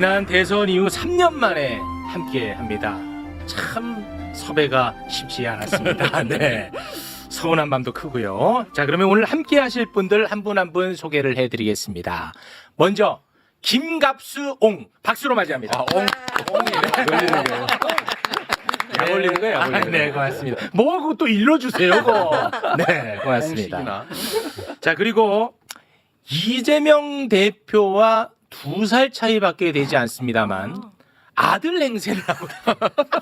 지난 대선 이후 3년 만에 함께합니다. 참 섭외가 쉽지 않았습니다. 네, 서운한 마음도 크고요. 자, 그러면 오늘 함께하실 분들 한 분 한 분 소개를 해드리겠습니다. 먼저 김갑수 옹 박수로 맞이합니다. 약 올리는 거예요. 네, 고맙습니다. 뭐하고 또 일러주세요. 그거. 네, 고맙습니다. 자, 그리고 이재명 대표와 2살 차이밖에 되지 않습니다만 아들 행세를 하고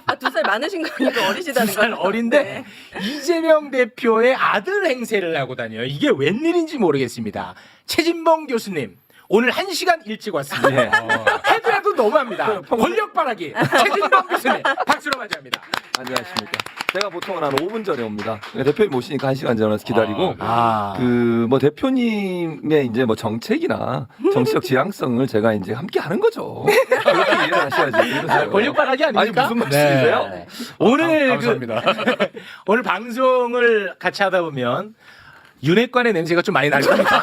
아, 2살 많으신 거 아니고 어리시다는 2살 거죠? 어린데 네. 이재명 대표의 아들 행세를 하고 다녀요. 이게 웬일인지 모르겠습니다. 최진봉 교수님 오늘 1시간 일찍 왔습니다. 해도 너무합니다. 권력 바라기 최진봉 교수님 박수로 맞이합니다. 안녕하십니까. 제가 보통은 한 5분 전에 옵니다. 대표님 모시니까 1시간 전에 와서 기다리고 아, 그 뭐 대표님의 이제 뭐 정책이나 정치적 지향성을 제가 이제 함께 하는 거죠. 그렇게 이해를 하셔야지. 아, 권력 바라기 아닙니까? 아니 무슨 말씀이세요? 네. 오늘 감사합니다. 오늘 방송을 같이 하다 보면 윤핵관의 냄새가 좀 많이 날 겁니다.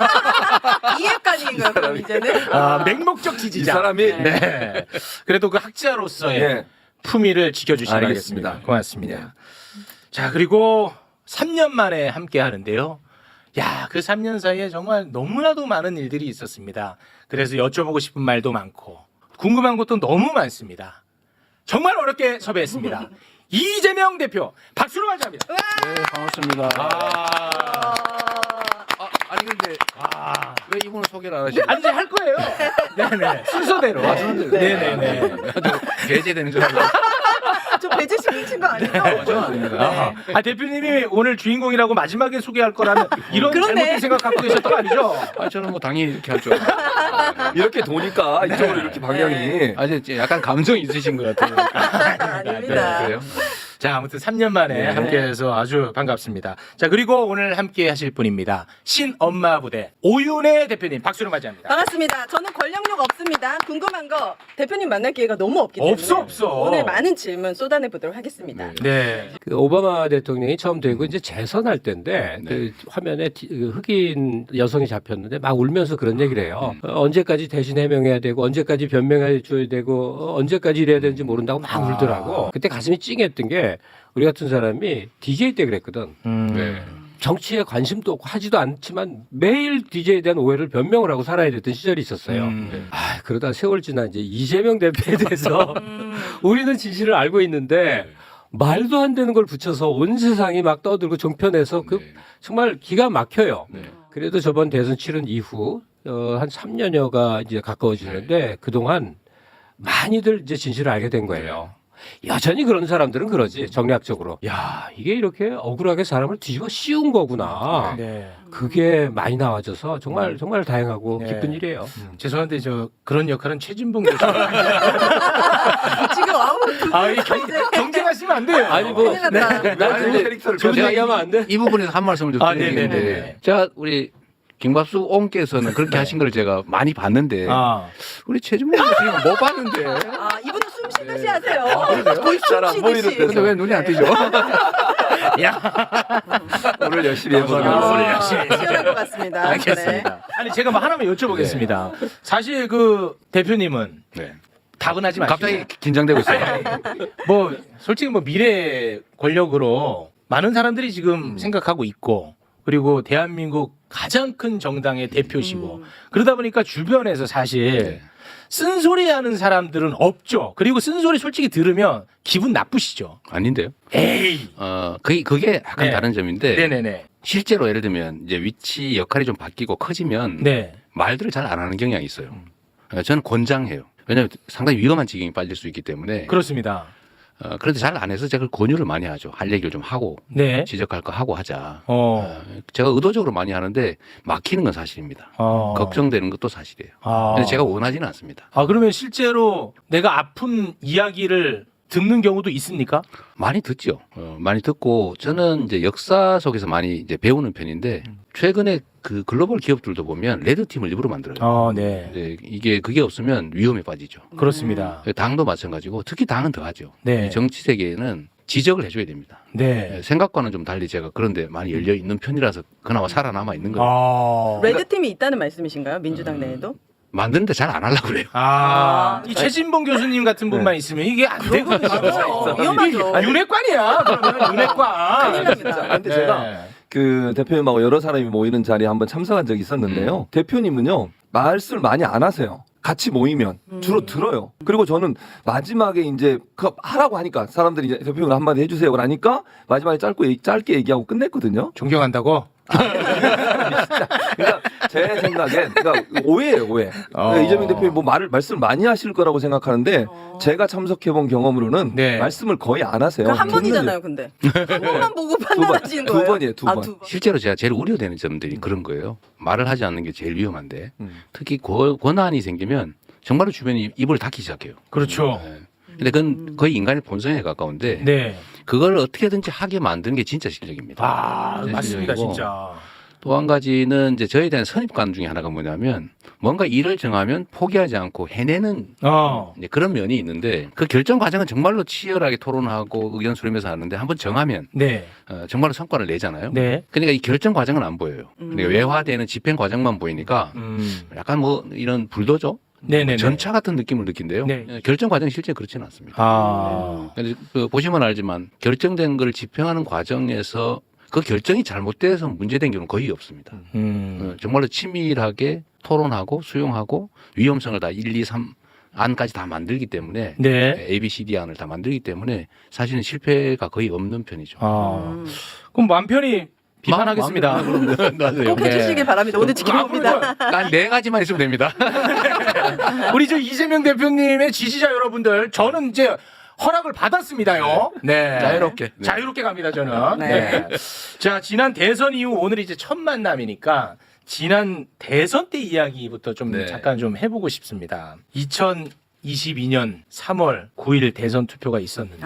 이해까지인가요, 그럼 이제는? 아, 맹목적 이 지지자. 사람이 네. 그래도 그 학자로서의 네. 품위를 지켜주시기 알겠습니다. 바라겠습니다. 고맙습니다. 자, 그리고 3년 만에 함께 하는데요. 야, 그 3년 사이에 정말 너무나도 많은 일들이 있었습니다. 그래서 여쭤보고 싶은 말도 많고 궁금한 것도 너무 많습니다. 정말 어렵게 섭외했습니다. 이재명 대표 박수로 맞이합니다. 네, 반갑습니다. 아니 근데 왜 이분은 소개를 안 하시죠? 아니, 이제 할 거예요. 네네. 순서대로. 네네네. 배제되는 줄 알고. 저 배제 시키신 거 아니죠? 저는 아닙니다. 아, 대표님이 오늘 주인공이라고 마지막에 소개할 거라는 이런 그러네. 잘못된 생각 갖고 계셨던 거 아니죠? 저는 뭐 당연히 이렇게 할 줄. 알고. 이렇게 도니까 이쪽으로 이렇게 방향이 이제 약간 감정이 있으신 것 같아요. 아닙니다. 그래요? 자, 아무튼 3년 만에 함께해서 아주 반갑습니다. 자, 그리고 오늘 함께 하실 분입니다. 신엄마 부대 오윤혜 대표님 박수로 맞이합니다. 반갑습니다. 저는 권력력 없습니다. 궁금한 거 대표님 만날 기회가 너무 없기 때문에 없어. 오늘 많은 질문 쏟아내 보도록 하겠습니다. 네. 그 오바마 대통령이 처음 되고 이제 재선할 때인데 네. 그 화면에 그 흑인 여성이 잡혔는데 막 울면서 그런 얘기를 해요. 언제까지 대신 해명해야 되고 언제까지 변명해 줘야 되고 언제까지 이래야 되는지 모른다고 막 울더라고. 그때 가슴이 찡했던 게 우리 같은 사람이 DJ 때 그랬거든. 네. 정치에 관심도 없고 하지도 않지만 매일 DJ에 대한 오해를 변명을 하고 살아야 됐던 시절이 있었어요. 아, 그러다 세월 지나 이제 이재명 대표에 대해서 우리는 진실을 알고 있는데 말도 안 되는 걸 붙여서 온 세상이 막 떠들고 종편에서 그 네. 정말 기가 막혀요. 네. 그래도 저번 대선 치른 이후 한 3년여가 이제 가까워지는데 그동안 많이들 이제 진실을 알게 된 거예요. 여전히 그런 사람들은 그러지 정략적으로. 야, 이게 이렇게 억울하게 사람을 뒤집어 씌운 거구나. 네. 그게 많이 나와져서 정말 다행하고 네. 기쁜 일이에요. 죄송한데 저 그런 역할은 최진봉 교수. 지금 아우 이 경쟁하시면 안 돼요. 아니 뭐 큰일 났다. 나 아니, 캐릭터를 그런 제가 얘기하면 안 돼? 이 부분에서 한 말씀을 좀 아, 드리는데 네네네. 제가 우리 김갑수 옹께서는 그렇게 하신 걸 제가 많이 봤는데 아, 우리 최준봉 교수님 못 봤는데 아, 이분은 숨 쉬듯이 하세요. 거의 사람 숨 머리를 쉬듯이. 근데 왜 눈이 안 뜨죠? 오늘 열심히 해보도록 오늘 하겠습니다. 열심히 시원할 것 같습니다. 네. 알겠습니다. 아니, 제가 뭐 하나만 여쭤보겠습니다. 사실 그 대표님은 네. 답은 하지 마시고 갑자기 긴장되고 있어요. 뭐 솔직히 뭐 미래 권력으로 많은 사람들이 지금 생각하고 있고 그리고 대한민국 가장 큰 정당의 대표시고 그러다 보니까 주변에서 사실 네. 쓴소리하는 사람들은 없죠. 그리고 쓴소리 솔직히 들으면 기분 나쁘시죠. 아닌데요? 에이. 그게 약간 네. 다른 점인데 네네네. 실제로 예를 들면 이제 위치 역할이 좀 바뀌고 커지면 네. 말들을 잘 안 하는 경향이 있어요. 저는 권장해요. 왜냐하면 상당히 위험한 지경에 빠질 수 있기 때문에 그렇습니다. 그래도 잘 안 해서 제가 권유를 많이 하죠. 할 얘기를 좀 하고 네. 지적할 거 하고 하자. 어. 제가 의도적으로 많이 하는데 막히는 건 사실입니다. 걱정되는 것도 사실이에요. 근데 제가 원하지는 않습니다. 아, 그러면 실제로 내가 아픈 이야기를 듣는 경우도 있습니까? 많이 듣죠. 많이 듣고 저는 이제 역사 속에서 많이 이제 배우는 편인데 최근에 그 글로벌 기업들도 보면 레드팀을 일부러 만들어요. 네. 이제 그게 없으면 위험에 빠지죠. 그렇습니다. 당도 마찬가지고 특히 당은 더하죠. 네. 정치 세계에는 지적을 해줘야 됩니다. 네. 생각과는 좀 달리 제가 그런데 많이 열려 있는 편이라서 그나마 살아남아 있는 거예요. 아. 레드팀이 있다는 말씀이신가요? 민주당 내에도? 만드는데 잘 안 하려고 그래요. 이 최진봉 교수님 같은 분만 있으면 이게 안 되거든요. 맞아요. 위험하죠. 이게 윤회관이야. 그러면 윤회관. 큰일 납니다. 근데 제가 네. 그 대표님하고 여러 사람이 모이는 자리에 한번 참석한 적이 있었는데요. 대표님은요 말씀을 많이 안 하세요. 같이 모이면 주로 들어요. 그리고 저는 마지막에 이제 그 하라고 하니까 사람들이 이제 대표님 한마디 해주세요. 그러니까 마지막에 짧게 얘기하고 끝냈거든요. 존경한다고? 그러니까 제 생각엔 그러니까 오해예요, 오해. 그러니까 이재명 대표님 뭐 말씀을 많이 하실 거라고 생각하는데 제가 참석해본 경험으로는 네. 말씀을 거의 안 하세요. 그 한 듣는 번이잖아요, 근데. 한 번만 보고 판단하시는 두 거예요? 번이에요, 두 번. 두 번. 실제로 제가 제일 우려되는 점들이 그런 거예요. 말을 하지 않는 게 제일 위험한데 특히 권한이 생기면 정말로 주변이 입을 닫기 시작해요. 그렇죠. 네. 근데 그건 거의 인간의 본성에 가까운데 네. 그걸 어떻게든지 하게 만드는 게 진짜 실력입니다. 맞습니다, 실력이고. 진짜. 또 한 가지는 이제 저에 대한 선입관 중에 하나가 뭐냐면 뭔가 일을 정하면 포기하지 않고 해내는 이제 그런 면이 있는데 그 결정 과정은 정말로 치열하게 토론하고 의견 수렴해서 하는데 한번 정하면 네. 정말로 성과를 내잖아요. 네. 그러니까 이 결정 과정은 안 보여요. 그러니까 외화되는 집행 과정만 보이니까 약간 뭐 이런 불도저 네네네. 전차 같은 느낌을 느낀대요. 네. 결정 과정이 실제 그렇지는 않습니다. 근데 그 보시면 알지만 결정된 걸 집행하는 과정에서 그 결정이 잘못돼서 문제된 경우는 거의 없습니다. 정말로 치밀하게 토론하고 수용하고 위험성을 다 1, 2, 3 안까지 다 만들기 때문에 네. A, B, C, D 안을 다 만들기 때문에 사실은 실패가 거의 없는 편이죠. 그럼 마음 편히 비판하겠습니다. 꼭 해주시길 바랍니다. 오늘 지켜봅니다. 단 4가지만 있으면 됩니다. 우리 저 이재명 대표님의 지지자 여러분들, 저는 이제 허락을 받았습니다요. 네. 자유롭게. 네. 자유롭게 갑니다, 저는. 네. 네. 자, 지난 대선 이후 오늘 이제 첫 만남이니까 지난 대선 때 이야기부터 좀 네. 잠깐 좀 해보고 싶습니다. 2022년 3월 9일 대선 투표가 있었는데,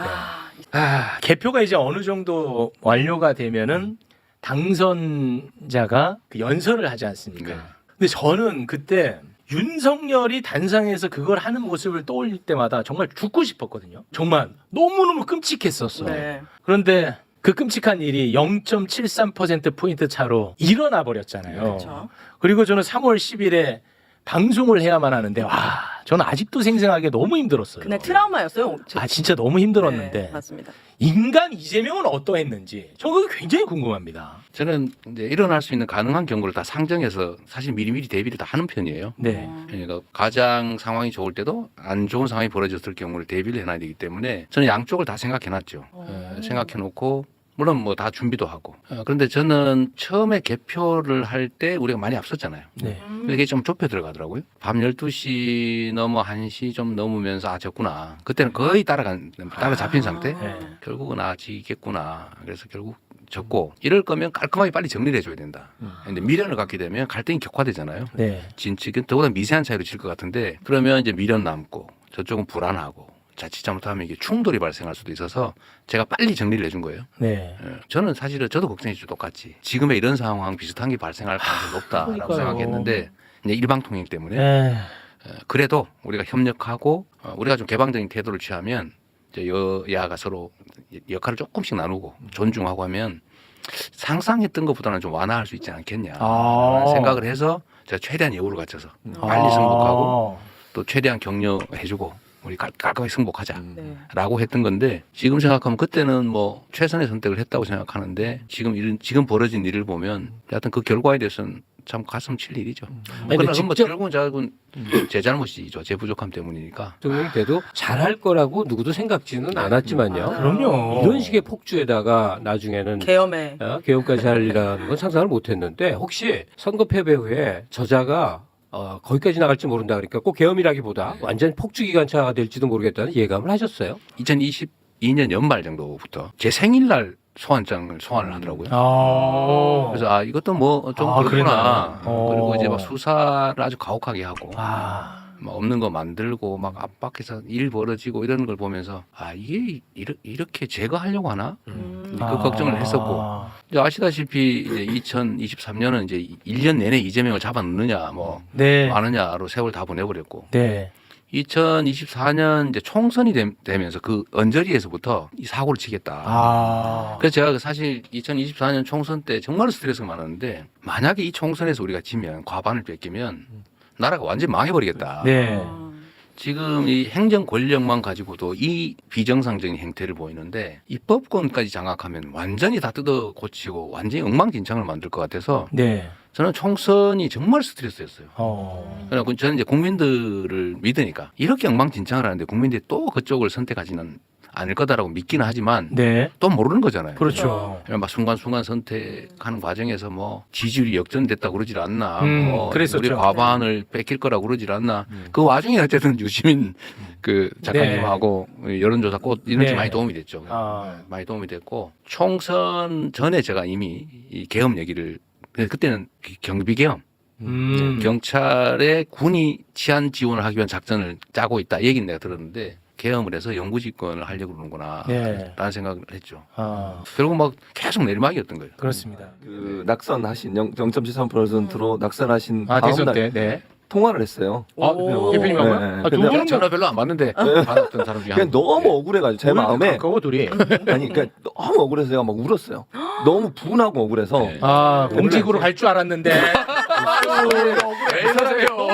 개표가 이제 어느 정도 완료가 되면은 당선자가 그 연설을 하지 않습니까? 네. 근데 저는 그때 윤석열이 단상에서 그걸 하는 모습을 떠올릴 때마다 정말 죽고 싶었거든요. 정말 너무너무 끔찍했었어. 네. 그런데 그 끔찍한 일이 0.73%포인트 차로 일어나 버렸잖아요. 그렇죠. 그리고 저는 3월 10일에 방송을 해야만 하는데, 와, 저는 아직도 생생하게 너무 힘들었어요. 그날 트라우마였어요. 진짜 너무 힘들었는데. 네, 맞습니다. 인간 이재명은 어떠했는지 저 그거 굉장히 궁금합니다. 저는 이제 일어날 수 있는 가능한 경우를 다 상정해서 사실 미리미리 대비를 다 하는 편이에요. 네. 그러니까 가장 상황이 좋을 때도 안 좋은 상황이 벌어졌을 경우를 대비를 해놔야 되기 때문에 저는 양쪽을 다 생각해놨죠. 생각해놓고 물론 뭐 다 준비도 하고. 그런데 저는 처음에 개표를 할 때 우리가 많이 앞섰잖아요. 네. 이게 좀 좁혀 들어가더라고요. 밤 12시 넘어 1시 좀 넘으면서 졌구나. 그때는 거의 따라잡힌 상태. 네. 결국은 지겠구나. 그래서 결국 졌고 이럴 거면 깔끔하게 빨리 정리를 해줘야 된다. 근데 미련을 갖게 되면 갈등이 격화되잖아요. 네. 진측은 더보다 미세한 차이로 질 것 같은데 그러면 이제 미련 남고 저쪽은 불안하고 자칫 잘못하면 이게 충돌이 발생할 수도 있어서 제가 빨리 정리를 해준 거예요. 네. 저는 사실은 저도 걱정했죠. 똑같이. 지금의 이런 상황 비슷한 게 발생할 가능성이 높다라고 그러니까요. 생각했는데 이제 일방통행 때문에 네. 그래도 우리가 협력하고 우리가 좀 개방적인 태도를 취하면 이제 여야가 서로 역할을 조금씩 나누고 존중하고 하면 상상했던 것보다는 좀 완화할 수 있지 않겠냐 생각을 해서 제가 최대한 여유를 갖춰서 빨리 승복하고 또 최대한 격려해주고 우리 깔끔하게 승복하자라고 했던 건데 지금 생각하면 그때는 뭐 최선의 선택을 했다고 생각하는데 지금 벌어진 일을 보면 하여튼 그 결과에 대해서는 참 가슴 칠 일이죠. 그러나 뭐 결국은 제 잘못이죠. 제 부족함 때문이니까. 대통령이 돼도 잘할 거라고 누구도 생각지는 않았지만요. 그럼요. 이런 식의 폭주에다가 나중에는 계엄에. 계엄까지 하리라는 건 상상을 못했는데 혹시 선거 패배 후에 저자가 거기까지 나갈지 모른다 그러니까 꼭 계엄이라기보다 완전 폭주 기관차가 될지도 모르겠다는 예감을 하셨어요? 2022년 연말 정도부터 제 생일날 소환장을 소환을 하더라고요. 그래서 이것도 뭐 좀 그렇구나. 그리고 이제 막 수사를 아주 가혹하게 하고 막 없는 거 만들고 막 압박해서 일 벌어지고 이런 걸 보면서 이게 이렇게 제거하려고 하나? 그 걱정을 했었고 이제 아시다시피 이제 2023년은 이제 1년 내내 이재명을 잡아넣느냐 뭐 네. 마느냐로 세월 다 보내버렸고 네. 2024년 이제 총선이 되면서 그 언저리에서부터 이 사고를 치겠다. 그래서 제가 사실 2024년 총선 때 정말 스트레스가 많았는데 만약에 이 총선에서 우리가 지면 과반을 뺏기면 나라가 완전히 망해버리겠다. 네. 지금 이 행정 권력만 가지고도 이 비정상적인 행태를 보이는데 입법권까지 장악하면 완전히 다 뜯어 고치고 완전히 엉망진창을 만들 것 같아서 네. 저는 총선이 정말 스트레스였어요. 그러니까 저는 이제 국민들을 믿으니까 이렇게 엉망진창을 하는데 국민들이 또 그쪽을 선택하지는 않을 거다라고 믿기는 하지만 네. 또 모르는 거잖아요. 그렇죠. 막 순간순간 선택하는 과정에서 뭐 지지율이 역전됐다고 그러질 않나, 뭐 그랬었죠. 우리 과반을 뺏길 거라고 그러질 않나. 그 와중에 어쨌든 유시민 그 작가님하고 여론조사 꽃 이런 게 네. 많이 도움이 됐죠. 많이 도움이 됐고 총선 전에 제가 이미 이 계엄 얘기를 그때는 경비 계엄. 경찰에 군이 치안 지원을 하기 위한 작전을 짜고 있다. 이 얘기는 내가 들었는데 계엄을 해서 영구집권을 하려고 그러는구나 네. 라는 생각을 했죠. 아, 결국 막 계속 내리막이었던 거예요. 그렇습니다. 그 낙선하신 0.73%로 낙선하신 아, 다음 대선 날 때. 네. 통화를 했어요. 오. 대표님하고요? 네. 아, 두 근데 분은 전화 별로 안 받는데 받았던 사람 중에 그냥 한 너무 억울해가지고 제 마음에 가까워 둘이. 아니 그러니까 너무 억울해서 제가 막 울었어요. 너무 분하고 억울해서 네. 아, 공직으로 갈 줄 알았는데. 왜 이러세요?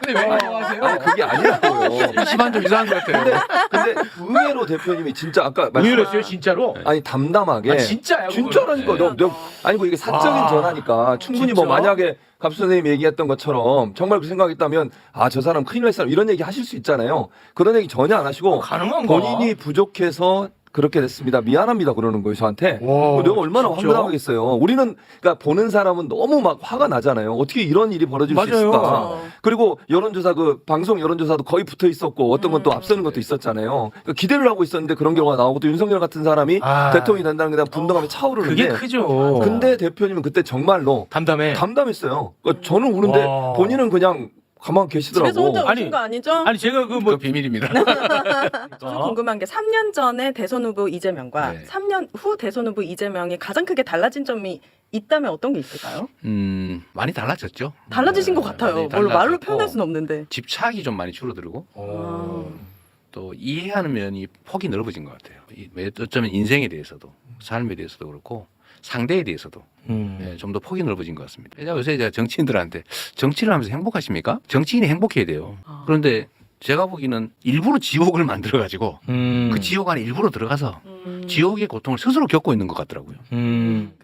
근데 왜 좋아하세요? 아니 그게 아니라고요. 시반 좀 이상한 것 같아요. 근데 의외로 대표님이 진짜 아까 의외로어요 진짜로? 아니 담담하게 아, 진짜요? 진짜라니까 그거는? 아니 뭐 이게 사적인 아, 전화니까 충분히 뭐 진짜? 만약에 갑 선생님이 얘기했던 것처럼 정말 그 생각했다면 아 저 사람 큰일 날 사람 이런 얘기 하실 수 있잖아요. 그런 얘기 전혀 안 하시고 가능한가? 본인이 부족해서 그렇게 됐습니다. 미안합니다 그러는 거예요 저한테. 와, 내가 얼마나 진짜? 황당하겠어요. 우리는 그러니까 보는 사람은 너무 막 화가 나잖아요. 어떻게 이런 일이 벌어질 수 맞아요. 있을까? 그리고 여론조사 그 방송 여론조사도 거의 붙어 있었고 어떤 건 또 앞서는 것도 있었잖아요. 그러니까 기대를 하고 있었는데 그런 경우가 나오고 또 윤석열 같은 사람이 아. 대통령이 된다는 게 대한 분노감이 그게 차오르는데 크죠. 근데 대표님은 그때 정말로 담담해. 담담했어요. 그러니까 저는 우는데 와. 본인은 그냥 가만 집에서 혼자 계시더라고. 오신 아니, 거 아니죠? 아니 제가 그 그 뭐 비밀입니다. 좀 궁금한 게 3년 전에 대선 후보 이재명과 네. 3년 후 대선 후보 이재명이 가장 크게 달라진 점이 있다면 어떤 게 있을까요? 많이 달라졌죠. 달라지신 것 네, 같아요. 많이 뭘로 말로 달라졌고 표현할 수는 없는데. 집착이 좀 많이 줄어들고 또 이해하는 면이 폭이 넓어진 것 같아요. 어쩌면 인생에 대해서도 삶에 대해서도 그렇고 상대에 대해서도 좀 더 폭이 넓어진 것 같습니다. 요새 제가 정치인들한테 정치를 하면서 행복하십니까? 정치인이 행복해야 돼요. 그런데 제가 보기에는 일부러 지옥을 만들어 가지고 그 지옥 안에 일부러 들어가서 지옥의 고통을 스스로 겪고 있는 것 같더라고요.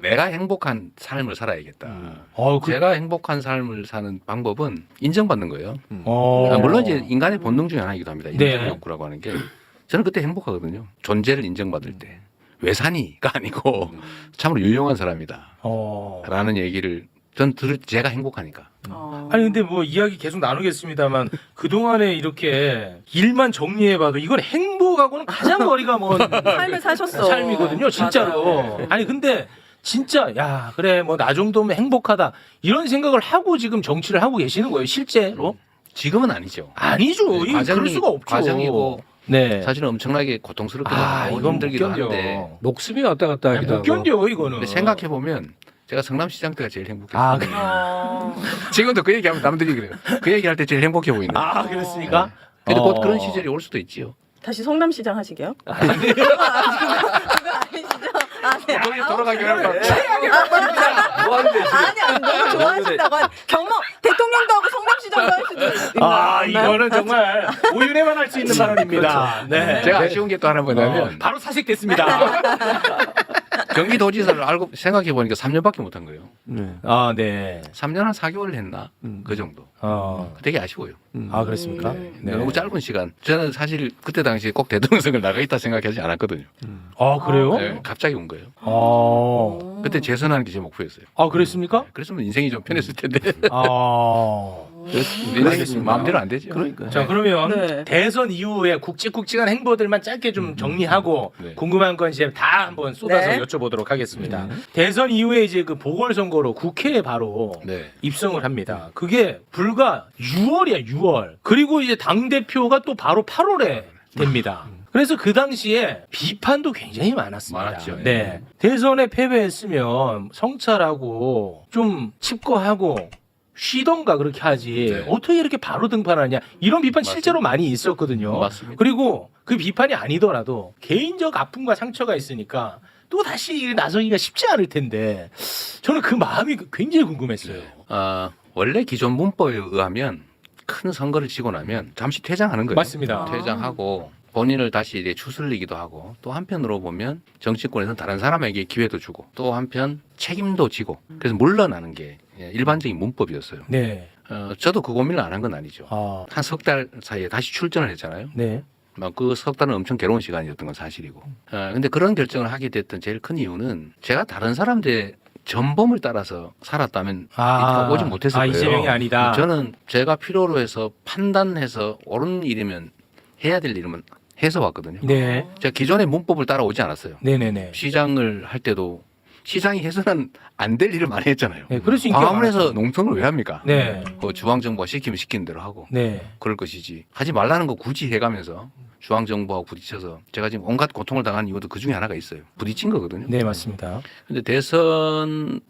내가 행복한 삶을 살아야겠다. 제가 행복한 삶을 사는 방법은 인정받는 거예요. 물론 이제 인간의 본능 중에 하나이기도 합니다. 인정 네. 욕구라고 하는 게 저는 그때 행복하거든요. 존재를 인정받을 때. 왜 사니가 아니고 참으로 유용한 사람이다. 라는 얘기를 제가 행복하니까. 아니 근데 뭐 이야기 계속 나누겠습니다만 그동안에 이렇게 일만 정리해봐도 이건 행복하고는 가장 거리가 먼 삶을 사셨어. 삶이거든요 진짜로. 맞아요. 아니 근데 진짜 야 그래 뭐 나 정도면 행복하다 이런 생각을 하고 지금 정치를 하고 계시는 거예요 실제로? 지금은 아니죠. 아니죠. 이거 그럴 수가 없죠. 과정이고 네. 사실은 엄청나게 고통스럽기도 아 하고 이건 못 힘들기도 견뎌. 한데 목숨이 왔다 갔다 하기도 못 하고. 견뎌 이거는. 근데 생각해 보면 제가 성남시장 때가 제일 행복했어요. 아, 그래. 지금도 그 얘기하면 남들이 그래요. 그 얘기할 때 제일 행복해 보이는. 아 그랬습니까? 근데 곧 그런 시절이 올 수도 있지요. 다시 성남시장 하시게요? 그거 아니시죠? 아, 네. 거기 돌아가기 어렵다. 뭐 하는데 지금? 아니, 너무 좋아하신다고. 경험, 대통령도 하고 성남시장도 할 수도 있나요? 아 이거는 정말 오윤회만 할 수 있는 발언입니다. 네. 제가 아쉬운 게 또 하나 뭐냐면 바로 사직됐습니다. 경기도지사를 알고 생각해 보니까 3년밖에 못 한 거예요. 네. 아 네. 3년 한 4개월 했나? 그 정도. 되게 되게 아쉬워요. 아 그렇습니까? 네. 너무 짧은 시간. 저는 사실 그때 당시에 꼭 대통령 선거를 나가 있다 생각하지 않았거든요. 아 그래요? 네, 갑자기 온 거예요. 네. 그때 재선하는 게 제 목표였어요. 아 그랬습니까? 그랬으면 인생이 좀 편했을 텐데. 아. 인생이 마음대로 안 되죠. 그러니까. 자 그러면 네. 대선 이후에 굵직굵직한 행보들만 짧게 좀 정리하고 네. 궁금한 건 이제 다 한번 쏟아서 네. 여쭤보도록 하겠습니다. 대선 이후에 이제 그 보궐선거로 국회에 바로 네. 입성을 합니다. 그게 불과 6월이야 6월. 그리고 이제 당 대표가 또 바로 8월에 됩니다. 그래서 그 당시에 비판도 굉장히 많았습니다. 많았죠. 네. 대선에 패배했으면 성찰하고 좀 칩거하고 쉬던가 그렇게 하지 네. 어떻게 이렇게 바로 등판하냐 이런 비판 맞습니다. 실제로 많이 있었거든요. 맞습니다. 그리고 그 비판이 아니더라도 개인적 아픔과 상처가 있으니까 또 다시 나서기가 쉽지 않을 텐데 저는 그 마음이 굉장히 궁금했어요. 원래 기존 문법에 의하면 큰 선거를 지고 나면 잠시 퇴장하는 거예요. 맞습니다. 퇴장하고 본인을 다시 이제 추슬리기도 하고 또 한편으로 보면 정치권에서는 다른 사람에게 기회도 주고 또 한편 책임도 지고 그래서 물러나는 게 일반적인 문법이었어요. 네. 저도 그 고민을 안 한 건 아니죠. 아, 한 석 달 사이에 다시 출전을 했잖아요. 네. 그 석 달은 엄청 괴로운 시간이었던 건 사실이고. 근데 그런 결정을 하게 됐던 제일 큰 이유는 제가 다른 사람들의 전범을 따라서 살았다면 이때가 오지 못했을 거예요. 이재명이 아니다. 저는 제가 필요로 해서 판단해서 옳은 일이면 해야 될 일이면 해서 왔거든요. 네. 제가 기존의 문법을 따라오지 않았어요. 네네네. 시장을 할 때도 시장이 해서는 안 될 일을 많이 했잖아요. 네, 그럴 수 인기가 광화문에서 많았죠. 농성을 왜 합니까? 네. 중앙정부가 시키면 시키는 대로 하고 네. 그럴 것이지. 하지 말라는 거 굳이 해가면서 중앙정부하고 부딪혀서 제가 지금 온갖 고통을 당한 이유도 그 중에 하나가 있어요. 부딪힌 거거든요. 네, 맞습니다. 근데 대선에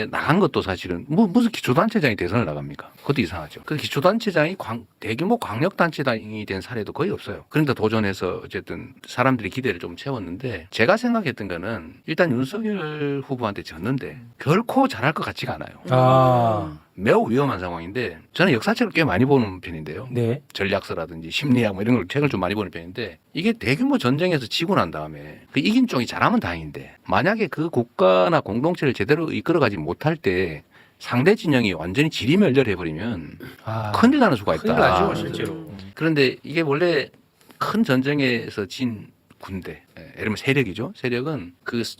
나간 것도 사실은 무슨 기초단체장이 대선을 나갑니까? 그것도 이상하죠. 그 기초단체장이 대규모 광역단체장이 된 사례도 거의 없어요. 그러니까 도전해서 어쨌든 사람들이 기대를 좀 채웠는데 제가 생각했던 거는 일단 윤석열 후보한테 졌는데 결코 잘할 것 같지가 않아요. 아, 매우 위험한 상황인데 저는 역사책을 꽤 많이 보는 편인데요. 네. 전략서라든지 심리학 뭐 이런 걸 책을 좀 많이 보는 편인데 이게 대규모 전쟁에서 지고 난 다음에 그 이긴 쪽이 잘하면 다행인데 만약에 그 국가나 공동체를 제대로 이끌어가지 못할 때 상대 진영이 완전히 지리멸렬해버리면 아, 큰일 나는 수가 있다. 큰일 나죠, 실제로. 그런데 이게 원래 큰 전쟁에서 진 군대, 예를 들면 세력이죠. 세력은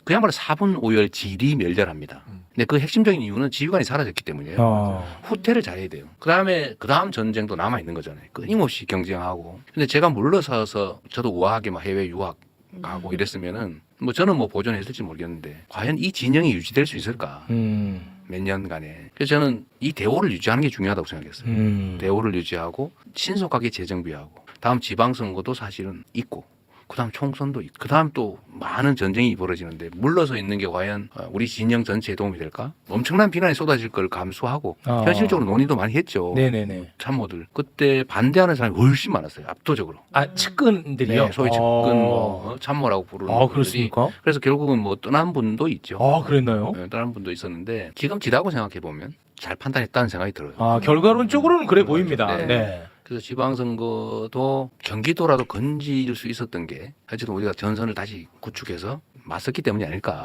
그야말로 4분 5열 지리멸렬합니다. 근데 그 핵심적인 이유는 지휘관이 사라졌기 때문이에요. 후퇴를 잘해야 돼요. 그 다음 전쟁도 남아 있는 거잖아요. 끊임없이 경쟁하고. 근데 제가 물러서서 저도 우아하게 막 해외 유학 가고 이랬으면은 저는 보존했을지 모르겠는데 과연 이 진영이 유지될 수 있을까? 몇 년간에. 그래서 저는 이 대오를 유지하는 게 중요하다고 생각했어요. 대오를 유지하고 신속하게 재정비하고 다음 지방선거도 사실은 있고 그다음 총선도 있고 그다음 또 많은 전쟁이 벌어지는데 물러서 있는 게 과연 우리 진영 전체에 도움이 될까? 엄청난 비난이 쏟아질 걸 감수하고 현실적으로 논의도 많이 했죠. 네네네. 참모들. 그때 반대하는 사람이 훨씬 많았어요. 압도적으로. 아, 측근들이요? 네, 소위 측근 참모라고 부르는 분들이. 그렇습니까? 그래서 결국은 떠난 분도 있죠. 그랬나요? 네, 떠난 분도 있었는데 지금 지다고 생각해 보면 잘 판단했다는 생각이 들어요. 결과론적으로는 그래 보입니다. 네. 네. 그래서 지방선거도 경기도라도 건질 수 있었던 게 어쨌든 우리가 전선을 다시 구축해서 맞섰기 때문이 아닐까.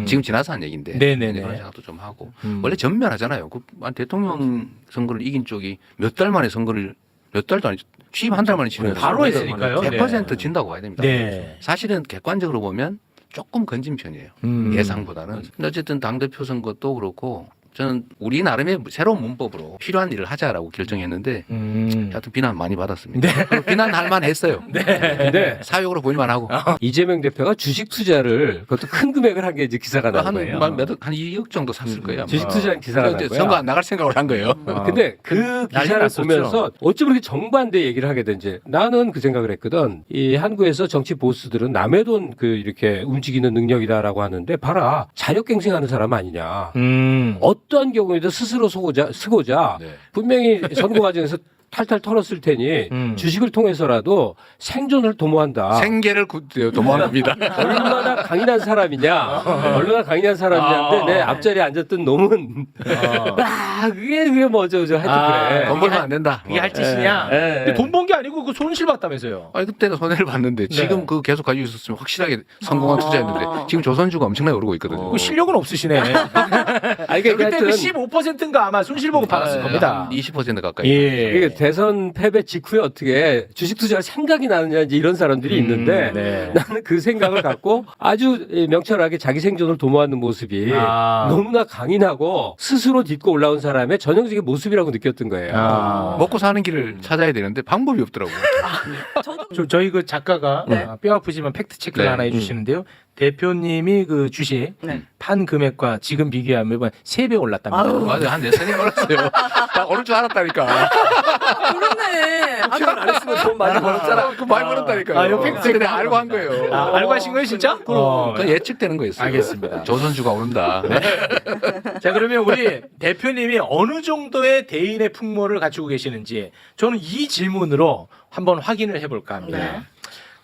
지금 지나서 한 얘기인데 네네네. 그런 생각도 좀 하고 원래 전면하잖아요. 대통령 선거를 이긴 쪽이 몇 달 만에 선거를 몇 달도 아니죠. 취임 한 달 만에 치르는 바로 했으니까요. 100% 진다고 봐야 됩니다. 네. 사실은 객관적으로 보면 조금 건진 편이에요. 예상보다는. 근데 어쨌든 당대표 선거도 그렇고 저는 우리 나름의 새로운 문법으로 필요한 일을 하자라고 결정했는데 하여튼 비난 많이 받았습니다. 그리고 비난할 만했어요. 근데 사욕으로 보일만 하고 이재명 대표가 주식 투자를 그것도 큰 금액을 한 게 이제 기사가 나온 거예요. 한 2억 정도 샀을 거예요. 아마. 주식 투자한 기사가 나온 거야. 선거 안 나갈 생각을 한 거예요. 근데 그 난리 기사를 났었죠. 보면서 어쩜 그렇게 정반대 얘기를 하게 된지 나는 그 생각을 했거든. 이 한국에서 정치 보스들은 남의 돈 이렇게 움직이는 능력이다라고 하는데 봐라 자력갱생하는 사람 아니냐. 어떠한 경우에도 스스로 쓰고자 네. 분명히 선거 과정에서 탈탈 털었을 테니 주식을 통해서라도 생존을 도모한다. 생계를 도모합니다. 얼마나 강인한 사람이냐, 얼마나 강인한 사람이냐인데 내 앞자리에 앉았던 놈은 그게 뭐죠, 하여튼 그래. 돈 벌면 안 된다. 이게 할 짓이냐? 근데 돈 번 게 아니고 그 손실 봤다면서요? 아니 그때는 손해를 봤는데 지금 그 계속 가지고 있었으면 확실하게 성공한 투자였는데 지금 조선주가 엄청나게 오르고 있거든요. 그 실력은 없으시네. 아니, 그때 그러니까 그 하여튼 15%인가 아마 손실 보고 받았을 겁니다. 20% 가까이. 이게 대선 패배 직후에 어떻게 주식 투자할 생각이 나느냐 이제 이런 사람들이 있는데 네. 나는 그 생각을 갖고 아주 명철하게 자기 생존을 도모하는 모습이 너무나 강인하고 스스로 딛고 올라온 사람의 전형적인 모습이라고 느꼈던 거예요. 먹고 사는 길을 찾아야 되는데 방법이 없더라고요. 저희 그 작가가 뼈 아프지만 팩트 체크를 네. 하나 해주시는데요. 대표님이 그 주식 판 금액과 지금 비교하면 3배 올랐답니다. 맞아요. 한 4살 올랐어요. 나 오를 줄 알았다니까. 그러네. 안 했으면 돈 많이 벌었잖아. 그 많이 벌었다니까요. 이거 팩트 내가 알고 한 거예요. 알고 하신 거예요, 진짜? 그 예측되는 거였어요. 알겠습니다. 조선주가 오른다. 자, 그러면 우리 대표님이 어느 정도의 대인의 풍모를 갖추고 계시는지 저는 이 질문으로 한번 확인을 해볼까 합니다.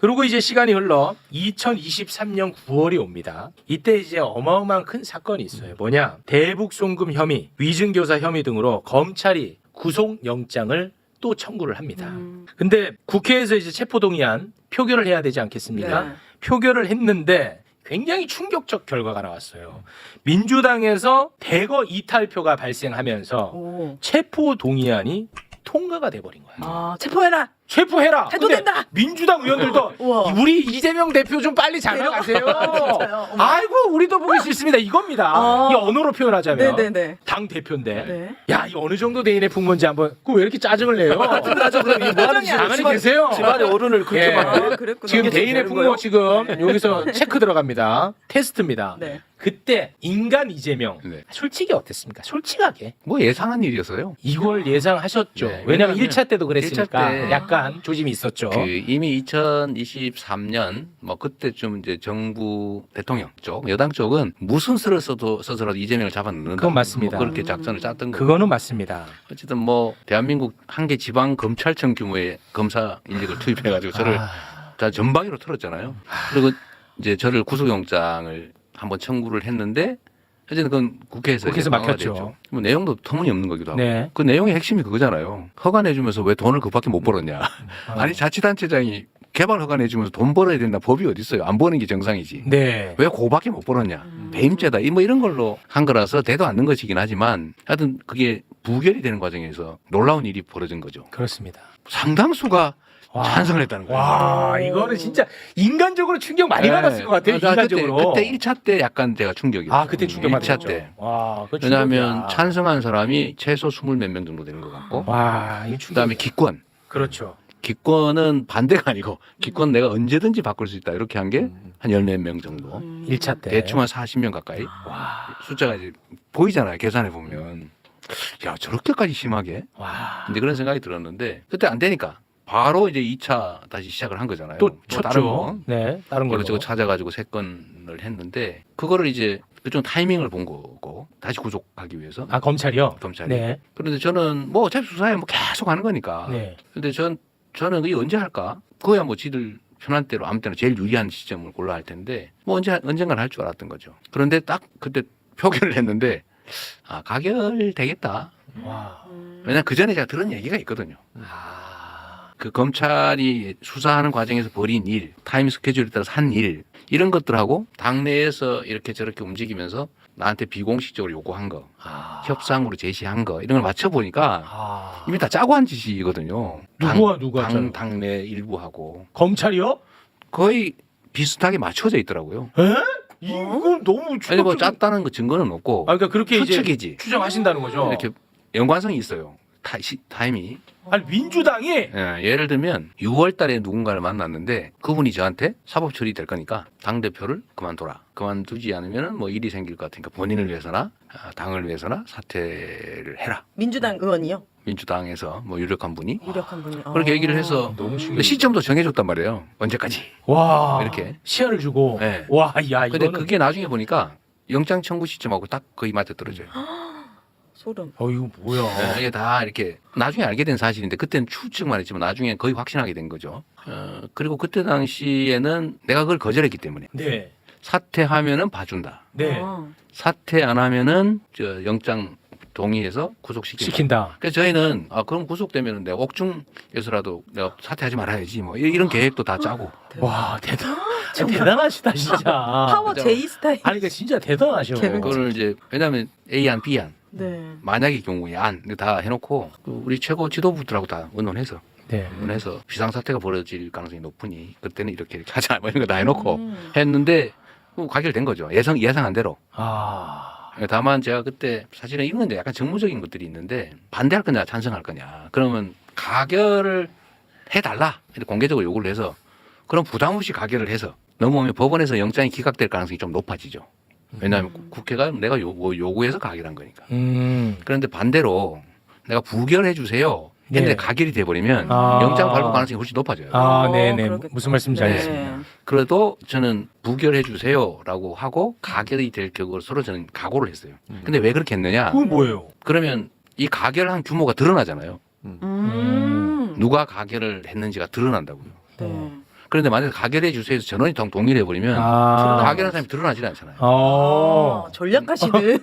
그리고 이제 시간이 흘러 2023년 9월이 옵니다. 이때 이제 어마어마한 큰 사건이 있어요. 뭐냐? 대북 송금 혐의, 위증교사 혐의 등으로 검찰이 구속영장을 또 청구를 합니다. 근데 국회에서 이제 체포동의안 표결을 해야 되지 않겠습니까? 네. 표결을 했는데 굉장히 충격적 결과가 나왔어요. 민주당에서 대거 이탈표가 발생하면서 오. 체포동의안이 통과가 돼버린 거야. 아, 체포해라. 체포해라. 해도 근데 된다. 민주당 의원들도 우와. 우리 이재명 대표 좀 빨리 잡아가세요. 진짜요? 어머. 아이고 우리도 보기 싫습니다. 이겁니다. 어. 이 언어로 표현하자면 네네네. 당 대표인데 네. 야 이 어느 정도 대인의 풍문지 한번 그 왜 이렇게 짜증을 내요? 짜증 그럼 이게 뭐 하는 짓이야? 가만히 집안- 계세요. 집안의 어른을 그렇게 예. 막 아, 그랬구나. 지금 이게 대인의 되는 풍문 거예요? 지금 여기서 체크 들어갑니다. 테스트입니다. 네. 그때 인간 이재명 네. 솔직히 어땠습니까? 솔직하게 뭐 예상한 일이었어요. 이걸 예상하셨죠. 네, 왜냐하면 왜냐하면 1차 때도 그랬으니까 1차 때 약간 조짐이 있었죠. 그 이미 2023년 뭐 그때쯤 이제 정부 대통령 쪽 여당 쪽은 무슨 수를 써서라도 이재명을 잡아넣는다. 그건 맞습니다. 뭐 그렇게 작전을 짰던 거. 그거는 맞습니다. 어쨌든 뭐 대한민국 한 개 지방 검찰청 규모의 검사 인력을 투입해가지고 저를 아. 다 전방위로 털었잖아요. 그리고 이제 저를 구속영장을 한번 청구를 했는데 어쨌든 그건 국회에서 국회에서 이제 방어가 막혔죠. 됐죠. 뭐 내용도 터무니없는 거기도 하고. 네. 그 내용의 핵심이 그거잖아요. 허가내주면서 왜 돈을 그밖에 못 벌었냐. 아니 자치단체장이 개발 허가내주면서 돈 벌어야 된다 법이 어디 있어요. 안 버는 게 정상이지. 네. 왜 그거밖에 못 벌었냐. 배임죄다. 뭐 이런 걸로 한 거라서 대도 않는 것이긴 하지만 하여튼 그게 부결이 되는 과정에서 놀라운 일이 벌어진 거죠. 그렇습니다. 상당수가 와. 찬성을 했다는 거예요. 와, 이거는 진짜 인간적으로 충격 많이 네. 받았을 것 같아요. 인간적으로. 그때 1차 때 약간 제가 충격이었어요. 아, 그때 충격 1차 받았죠. 때. 와, 그거 왜냐하면 충격이야. 찬성한 사람이 최소 20몇 명 정도 되는 것 같고 와, 이 충격. 그다음에 기권. 그렇죠. 기권은 반대가 아니고 기권 내가 언제든지 바꿀 수 있다 이렇게 한 게 한 10몇 명 정도. 1차 때. 대충 한 40명 가까이. 와. 숫자가 이제 보이잖아요. 계산해 보면. 야, 저렇게까지 심하게? 와. 이제 그런 생각이 들었는데 그때 안 되니까 바로 이제 2차 다시 시작을 한 거잖아요. 또 뭐 쳤죠. 다른 거. 네. 다른 걸로. 이것저것 찾아가지고 세 건을 했는데 그거를 이제 좀 타이밍을 본 거고 다시 구속하기 위해서 아, 검찰이요? 검찰이. 네. 그런데 저는 뭐 어차피 수사에 뭐 계속 하는 거니까. 네. 근데 저는 이게 언제 할까? 그거야 뭐 지들 편한 대로 아무 때나 제일 유리한 시점을 골라 할 텐데 뭐 언젠간 할 줄 알았던 거죠. 그런데 딱 그때 표결을 했는데 아 가결 되겠다. 와. 왜냐면 그 전에 제가 들은 얘기가 있거든요. 아. 그 검찰이 수사하는 과정에서 벌인 일, 타임 스케줄에 따라서 한 일, 이런 것들하고 당내에서 이렇게 저렇게 움직이면서 나한테 비공식적으로 요구한 거, 아. 협상으로 제시한 거, 이런 걸 맞춰보니까 아. 이미 다 짜고 한 짓이거든요. 누가 짜요? 당내 일부하고. 검찰이요? 거의 비슷하게 맞춰져 있더라고요. 에? 이건 너무 아니 뭐 충격적인- 짰다는 그 증거는 없고 아, 그러니까 그렇게 이제 추측이지. 추정하신다는 거죠. 이렇게 연관성이 있어요. 타임이. 아니 민주당이 예를 들면 6월 달에 누군가를 만났는데 그분이 저한테 사법 처리될 거니까 당대표를 그만둬라. 그만두지 않으면 뭐 일이 생길 것 같으니까 본인을 위해서나 당을 위해서나 사퇴를 해라. 민주당 의원이요? 민주당에서 뭐 유력한 분이 유력한 분이. 그렇게 얘기를 해서 너무 근데 시점도 정해줬단 말이에요. 언제까지. 와 이렇게. 시간을 주고 네. 와, 야 근데 이거는 그게 나중에 보니까 영장 청구 시점하고 딱 거의 맞아 떨어져요. 소름. 이거 뭐야? 네, 이게 다 이렇게 나중에 알게 된 사실인데 그때는 추측만 했지만 나중에 거의 확신하게 된 거죠. 그리고 그때 당시에는 내가 그걸 거절했기 때문에 네, 사퇴하면은 봐준다. 네 사퇴 안 하면은 저 영장 동의해서 구속시킨다. 시킨다. 그래서 저희는 그럼 구속되면은 내가 옥중에서라도 내가 사퇴하지 말아야지 뭐 이런 계획도 다 짜고. 와 대단하시다 진짜. 파워 그죠? J 스타일. 아니 그러니까 진짜 대단하셔. 개명. 그거를 이제 왜냐하면 A안 B안 네. 만약의 경우에 안 다 해놓고 우리 최고 지도부들하고 다 의논해서 네. 해서 비상사태가 벌어질 가능성이 높으니 그때는 이렇게 하자 뭐 이런 거 다 해놓고 했는데 가결된 거죠. 예상한 대로. 아 다만 제가 그때 사실은 이런 건 약간 정무적인 것들이 있는데 반대할 거냐 찬성할 거냐 그러면 가결을 해달라 이렇게 공개적으로 요구를 해서 그럼 부담 없이 가결을 해서 넘어오면 법원에서 영장이 기각될 가능성이 좀 높아지죠. 왜냐하면 국회가 내가 요구해서 가결한 거니까. 그런데 반대로 내가 부결해 주세요. 근데 네. 가결이 돼버리면 아. 영장 발부 가능성이 훨씬 높아져요. 아, 네네. 그러겠다. 무슨 말씀인지 네. 알겠습니다. 그래도 저는 부결해 주세요라고 하고 가결이 될 격으로 저는 각오를 했어요. 근데 왜 그렇게 했느냐? 그건 뭐예요? 그러면 이 가결한 규모가 드러나잖아요. 음. 누가 가결을 했는지가 드러난다고요. 네. 그런데 만약에 가결해 주세요에서 전원이 동의를 해버리면 가결한 사람이 드러나질 않잖아요. 전략가시는.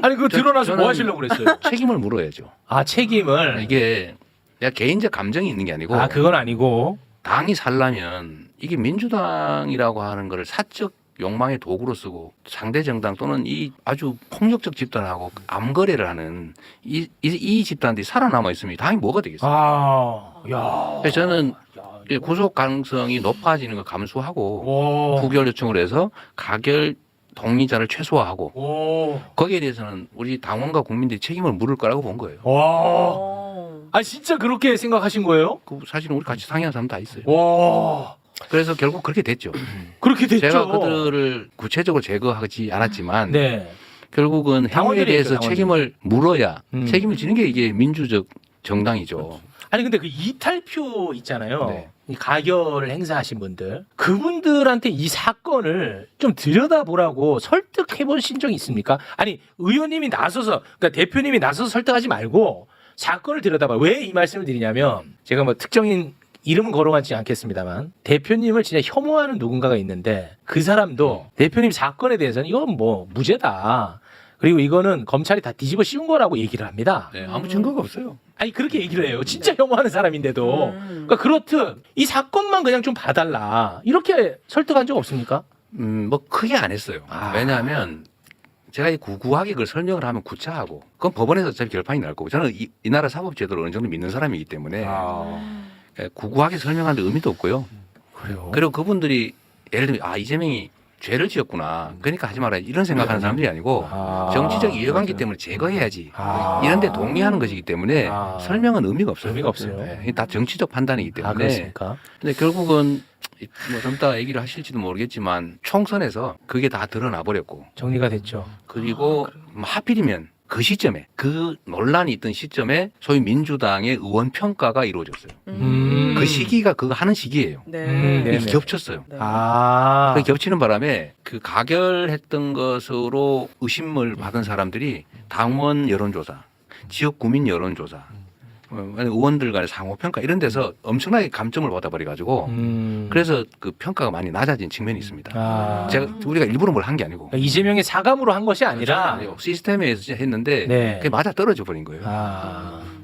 아니 그 드러나서 뭐 저는- 하시려고 그랬어요? 책임을 물어야죠. 아 책임을. 이게 내가 개인적 감정이 있는 게 아니고 아 그건 아니고. 당이 살려면 이게 민주당이라고 하는 거를 사적 욕망의 도구로 쓰고 상대 정당 또는 이 아주 폭력적 집단하고 암거래를 하는 이 집단들이 살아남아 있으면 당이 뭐가 되겠어요? 야. 그래서 저는 구속 가능성이 높아지는 걸 감수하고 와. 부결 요청을 해서 가결 동의자를 최소화하고 오. 거기에 대해서는 우리 당원과 국민들이 책임을 물을 거라고 본 거예요. 와. 아 진짜 그렇게 생각하신 거예요? 그 사실은 우리 같이 상의한 사람 다 있어요. 와. 그래서 결국 그렇게 됐죠. 그렇게 됐죠. 제가 그들을 구체적으로 제거하지 않았지만 네. 결국은 행위에 당원들이 대해서 있죠, 당원들. 책임을 물어야 음. 책임을 지는 게 이게 민주적 정당이죠. 아니 근데 그 이탈표 있잖아요. 네. 이 가결을 행사하신 분들, 그분들한테 이 사건을 좀 들여다보라고 설득해 보신 적이 있습니까? 아니 의원님이 나서서, 그러니까 대표님이 나서서 설득하지 말고 사건을 들여다봐. 왜 이 말씀을 드리냐면 제가 뭐 특정인 이름은 거론하지 않겠습니다만 대표님을 진짜 혐오하는 누군가가 있는데 그 사람도 대표님 사건에 대해서는 이건 뭐 무죄다. 그리고 이거는 검찰이 다 뒤집어 씌운 거라고 얘기를 합니다. 네, 아무 증거가 없어요. 아니 그렇게 얘기를 해요. 진짜 혐오하는 사람인데도. 그러니까 그렇듯 이 사건만 그냥 좀 봐달라. 이렇게 설득한 적 없습니까? 뭐 크게 안 했어요. 아. 왜냐하면 제가 이 구구하게 그걸 설명을 하면 구차하고 그건 법원에서 어차피 결판이 날 거고 저는 이 나라 사법제도를 어느 정도 믿는 사람이기 때문에 구구하게 설명하는 데 의미도 없고요. 그래요. 그리고 그분들이 예를 들면 이재명이 죄를 지었구나. 그러니까 하지 말아야 이런 생각하는 사람들이 아니고 정치적 이해관계 때문에 제거해야지. 이런 데 동의하는 것이기 때문에 설명은 의미가 없어요. 의미가 없어요. 네, 다 정치적 판단이기 때문에. 그렇습니까? 근데 결국은 뭐 좀 이따 얘기를 하실지도 모르겠지만 총선에서 그게 다 드러나 버렸고 정리가 됐죠. 그리고 하필이면 그 시점에 그 논란이 있던 시점에 소위 민주당의 의원 평가가 이루어졌어요. 그 시기가 그거 하는 시기예요. 네. 네. 이게 겹쳤어요. 네. 그 겹치는 바람에 그 가결했던 것으로 의심을 받은 사람들이 당원 여론조사, 지역 구민 여론조사, 의원들 간의 상호평가 이런 데서 엄청나게 감점을 받아버려가지고 그래서 그 평가가 많이 낮아진 측면이 있습니다. 우리가 일부러 뭘 한 게 아니고 그러니까 이재명이 사감으로 한 것이 아니라 시스템에서 했는데 네. 그게 맞아 떨어져 버린 거예요.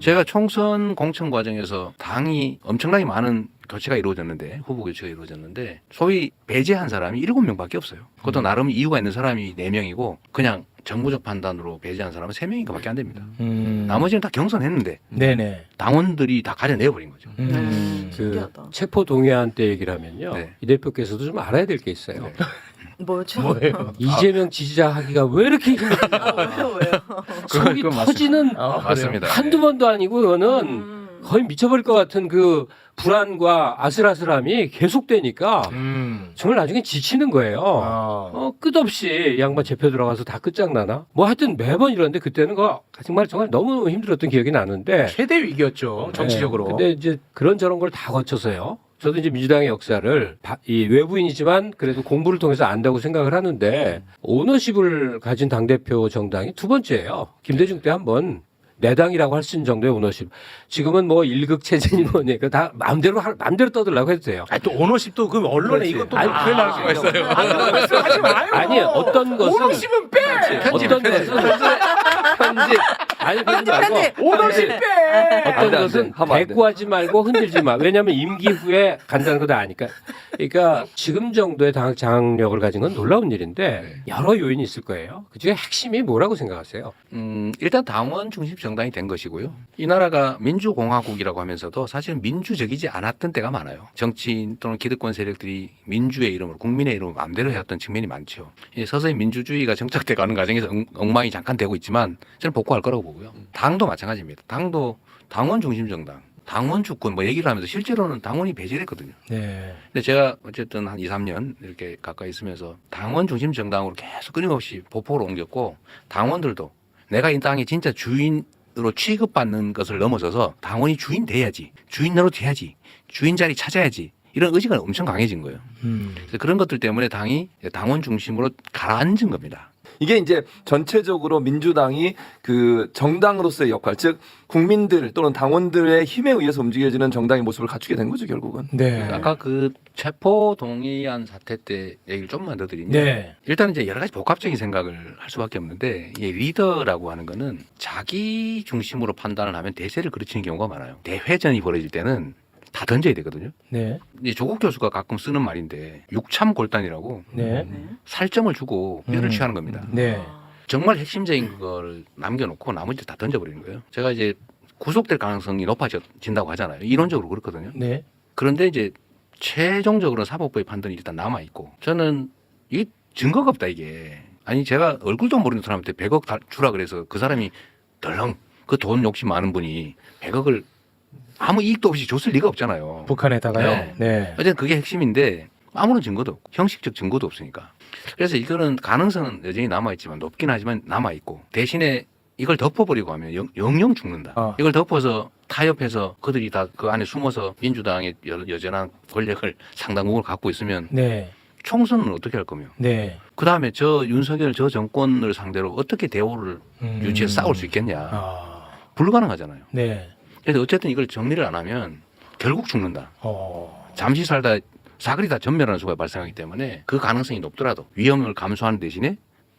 제가 총선 공천 과정에서 당이 엄청나게 많은 교체가 이루어졌는데 후보 교체가 이루어졌는데 소위 배제한 사람이 7명밖에 없어요. 그것도 나름 이유가 있는 사람이 4명이고 그냥 정부적 판단으로 배제한 사람은 3명인가밖에 안 됩니다. 나머지는 다 경선했는데 네네. 당원들이 다 가려내버린 거죠. 그 신기하다. 체포 동의안 때 얘기를 하면요. 네. 이 대표께서도 좀 알아야 될 게 있어요. 뭐죠? 뭐예요? 이재명 지지자 하기가 왜 이렇게 힘들냐. 왜요? 속이 그건 터지는 맞습니다. 한두 번도 아니고 이거는 거의 미쳐버릴 것 같은 그 불안과 아슬아슬함이 계속되니까 정말 나중에 지치는 거예요. 끝없이 이 양반 재표 들어가서 다 끝장나나? 뭐 하여튼 매번 이러는데 그때는 정말 너무 힘들었던 기억이 나는데 최대 위기였죠. 정치적으로. 네, 근데 이제 그런저런 걸 다 거쳐서요. 저도 이제 민주당의 역사를 이 외부인이지만 그래도 공부를 통해서 안다고 생각을 하는데 오너십을 가진 당대표 정당이 두 번째예요. 김대중 때 한번 내당이라고 할 수 있는 정도의 오너십. 지금은 뭐 일극체제니 뭐니까 다 마음대로 떠들라고 해도 돼요. 또 오너십도 그 언론에 그렇지. 이것도 아니, 큰일 날 수가 있어요. 그런 말씀 하지 마요. 아니 어떤 것은 오너십은 빼. 어떤 것은 편집 아니 편집 말고 오너십 빼. 어떤 안 돼, 것은 하면 안 돼. 대꾸하지 말고 흔들지 마. 왜냐하면 임기 후에 간다는 거 다 아니까. 그러니까 지금 정도의 당 장악력을 가진 건 놀라운 일인데 여러 요인이 있을 거예요. 그중에 핵심이 뭐라고 생각하세요? 일단 당원 중심 정당이 된 것이고요. 이 나라가 민주공화국이라고 하면서도 사실은 민주적이지 않았던 때가 많아요. 정치인 또는 기득권 세력들이 민주의 이름으로 국민의 이름으로 마음대로 해왔던 측면이 많죠. 서서히 민주주의가 정착돼 가는 과정에서 엉망이 잠깐 되고 있지만 저는 복구할 거라고 보고요. 당도 마찬가지입니다. 당도 당원 중심 정당. 당원 주권 뭐 얘기를 하면서 실제로는 당원이 배제됐거든요. 네. 근데 제가 어쨌든 한 2, 3년 이렇게 가까이 있으면서 당원 중심 정당으로 계속 끊임없이 보폭으로 옮겼고 당원들도 내가 이 땅의 진짜 주인으로 취급받는 것을 넘어서서 당원이 주인 돼야지, 주인 노릇 해야지, 주인 자리 찾아야지 이런 의지가 엄청 강해진 거예요. 그래서 그런 것들 때문에 당이 당원 중심으로 가라앉은 겁니다. 이게 이제 전체적으로 민주당이 그 정당으로서의 역할, 즉 국민들 또는 당원들의 힘에 의해서 움직여지는 정당의 모습을 갖추게 된 거죠, 결국은. 네. 아까 그 체포 동의안 사태 때 얘기를 좀만 더 드리면 네. 일단 이제 여러 가지 복합적인 생각을 할 수밖에 없는데 이 리더라고 하는 거는 자기 중심으로 판단을 하면 대세를 그르치는 경우가 많아요. 대회전이 벌어질 때는 다 던져야 되거든요. 네. 이제 조국 교수가 가끔 쓰는 말인데 육참골단이라고 네. 살점을 주고 뼈를 취하는 겁니다. 네. 정말 핵심적인 걸 남겨놓고 나머지 다 던져버리는 거예요. 제가 이제 구속될 가능성이 높아진다고 하잖아요. 이론적으로 그렇거든요. 네. 그런데 이제 최종적으로 사법부의 판단이 일단 남아 있고 저는 이게 증거가 없다 이게. 아니 제가 얼굴도 모르는 사람한테 100억 주라 그래서 그 사람이 덜렁 그 돈 욕심 많은 분이 100억을 아무 이익도 없이 줬을 리가 없잖아요. 북한에다가요. 네. 네. 어쨌든 그게 핵심인데 아무런 증거도 없고 형식적 증거도 없으니까. 그래서 이거는 가능성은 여전히 남아있지만 높긴 하지만 남아있고 대신에 이걸 덮어버리고 하면 영영 죽는다. 이걸 덮어서 타협해서 그들이 다 그 안에 숨어서 민주당의 여전한 권력을 상당 부분을 갖고 있으면 네. 총선은 어떻게 할 거며 네. 그다음에 저 윤석열 저 정권을 상대로 어떻게 대우를 유지해서 싸울 수 있겠냐. 아. 불가능하잖아요. 네. 그래서 어쨌든 이걸 정리를 안 하면 결국 죽는다. 잠시 살다 사거리 다 전멸하는 수가 발생하기 때문에 그 가능성이 높더라도 위험을 감수하는 대신에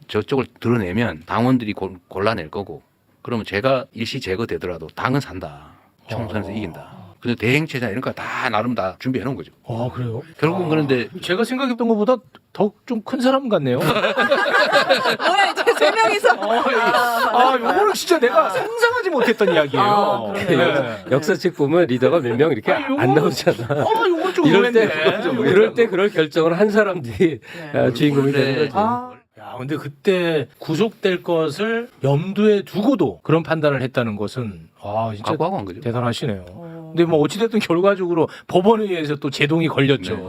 저쪽을 드러내면 당원들이 골라낼 거고 그러면 제가 일시 제거되더라도 당은 산다. 총선에서 이긴다. 그래서 대행체제 이런 거 다 나름 다 준비해 놓은 거죠. 아, 그래요? 결국은 그런데 제가 생각했던 것보다 더 좀 큰 사람 같네요. 뭐야 이제 세 명이서. 아, 요거는 진짜 내가 상상하지 못했던 이야기예요. 아, 그러네요. 네. 역사책 보면 리더가 몇 명 이렇게 아니, 안 나오잖아. 요건 좀 이럴 때 의외인데. 이럴 때 그럴 결정을 한 사람들이 네. 주인공이 되는 거지. 아, 야, 근데 그때 구속될 것을 염두에 두고도 그런 판단을 했다는 것은 아, 진짜 각오하고 한 거죠. 대단하시네요. 근데 뭐 어찌됐든 결과적으로 법원에 의해서 또 제동이 걸렸죠. 네.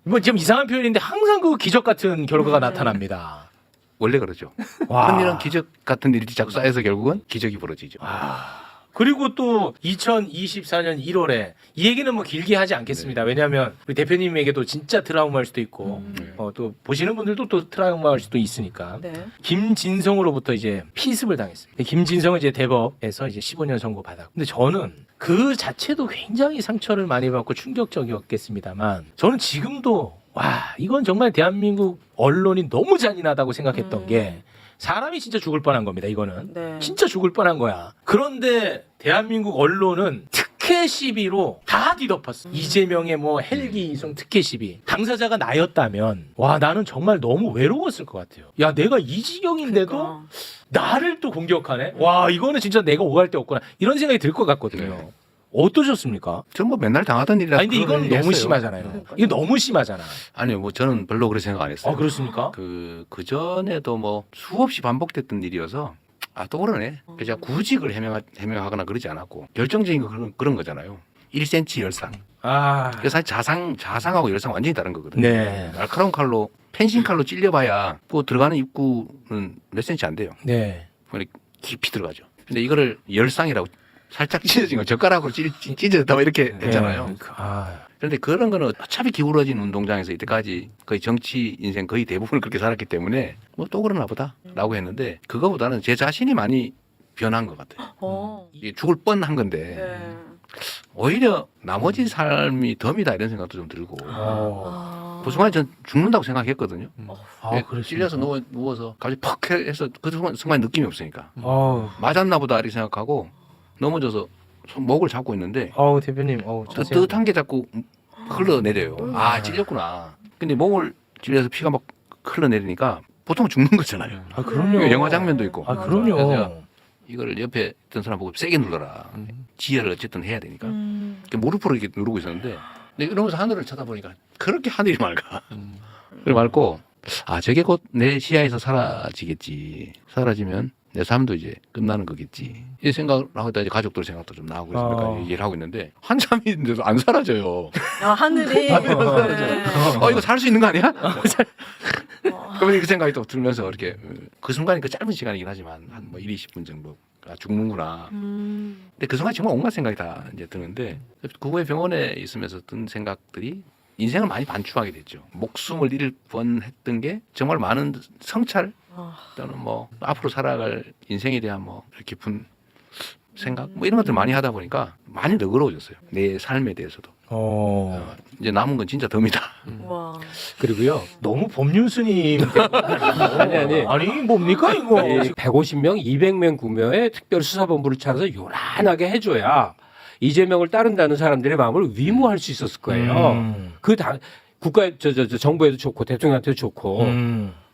뭐 지금 이상한 표현인데 항상 그 기적 같은 결과가 나타납니다. 원래 그러죠. 와. 흔히는 기적 같은 일이 자꾸 쌓여서 결국은 기적이 벌어지죠. 그리고 또 2024년 1월에 이 얘기는 뭐 길게 하지 않겠습니다. 왜냐하면 우리 대표님에게도 진짜 트라우마일 수도 있고 또 보시는 분들도 또 트라우마일 수도 있으니까 네. 김진성으로부터 이제 피습을 당했습니다. 김진성은 이제 대법에서 이제 15년 선고 받았고, 근데 저는 그 자체도 굉장히 상처를 많이 받고 충격적이었겠습니다만 저는 지금도 와 이건 정말 대한민국 언론이 너무 잔인하다고 생각했던 게 사람이 진짜 죽을 뻔한 겁니다. 이거는 네. 진짜 죽을 뻔한 거야. 그런데 대한민국 언론은 특혜 시비로 다 뒤덮었어. 이재명의 뭐 헬기 이송 특혜 시비. 당사자가 나였다면 와 나는 정말 너무 외로웠을 것 같아요. 야 내가 이 지경인데도 그러니까. 나를 또 공격하네. 와 이거는 진짜 내가 오갈 데 없구나. 이런 생각이 들 것 같거든요. 네. 어떠셨습니까? 전 뭐 맨날 당하던 일이라. 아니 근데 이건 너무 심하잖아요. 그러니까요. 이거 너무 심하잖아. 아니요, 뭐 저는 별로 그렇게 생각 안 했어요. 아 그렇습니까? 그 전에도 뭐 수없이 반복됐던 일이어서 또 그러네. 그래서 제가 구직을 해명하거나 그러지 않았고 결정적인 거 그런 거잖아요. 1cm 열상. 아 그래서 사실 자상하고 열상 완전히 다른 거거든요. 네. 날카로운 칼로 펜싱 칼로 찔려봐야 그 들어가는 입구는 몇 센치 안 돼요. 네. 깊이 들어가죠. 근데 이거를 열상이라고 살짝 찢어진 거 젓가락으로 찢어졌다 이렇게 했잖아요. 네. 아. 그런데 그런 거는 어차피 기울어진 운동장에서 이때까지 거의 정치 인생 거의 대부분을 그렇게 살았기 때문에 뭐 또 그러나 보다라고 했는데 그거보다는 제 자신이 많이 변한 것 같아요. 이게 죽을 뻔한 건데 네. 오히려 나머지 삶이 덤이다 이런 생각도 좀 들고 어. 그 순간에 전 죽는다고 생각했거든요. 아, 그렇습니까? 찔려서 누워서 갑자기 퍽 해서 그 순간 느낌이 없으니까 맞았나 보다 이렇게 생각하고 넘어져서 목을 잡고 있는데 대표님 뜨뜻한 게 자꾸 흘러내려요. 아 찔렸구나. 근데 목을 찔려서 피가 막 흘러내리니까 보통 죽는 거잖아요. 아 그럼요. 영화 장면도 있고. 아 그래서 그럼요. 이걸 옆에 있던 사람 보고 세게 눌러라. 지혈을 어쨌든 해야 되니까. 음. 무릎으로 이렇게 누르고 있었는데 근데 이러면서 하늘을 쳐다보니까 그렇게 하늘이 맑아. 그리고 맑고 아 저게 곧 내 시야에서 사라지겠지. 사라지면 내 삶도 이제 끝나는 거겠지. 이 생각을 하고 있다 이제 가족들 생각도 좀 나오고 있으니까 얘기를 하고 있는데 한참이 있는데도 안 사라져요. 아, 하늘이. 네. 이거 살 수 있는 거 아니야? 그러면 그 생각이 또 들면서 이렇게 그 순간이 그 짧은 시간이긴 하지만 한 뭐 1, 20분 정도 죽는구나. 근데 그 순간 정말 온갖 생각이 다 이제 드는데 그 후에 병원에 있으면서 든 생각들이 인생을 많이 반추하게 됐죠. 목숨을 잃을 뻔했던 게 정말 많은 성찰, 또는 뭐 앞으로 살아갈 인생에 대한 뭐 깊은 생각 뭐 이런 것들 많이 하다 보니까 많이 너그러워졌어요. 내 삶에 대해서도. 이제 남은 건 진짜 덤이다. 와. 그리고요. 너무 법률스님. 아니 뭡니까 이거? 150명, 200명 구매의 특별수사본부를 차려서 요란하게 해줘야 이재명을 따른다는 사람들의 마음을 위무할 수 있었을 거예요. 국가 정부에도 좋고 대통령한테도 좋고.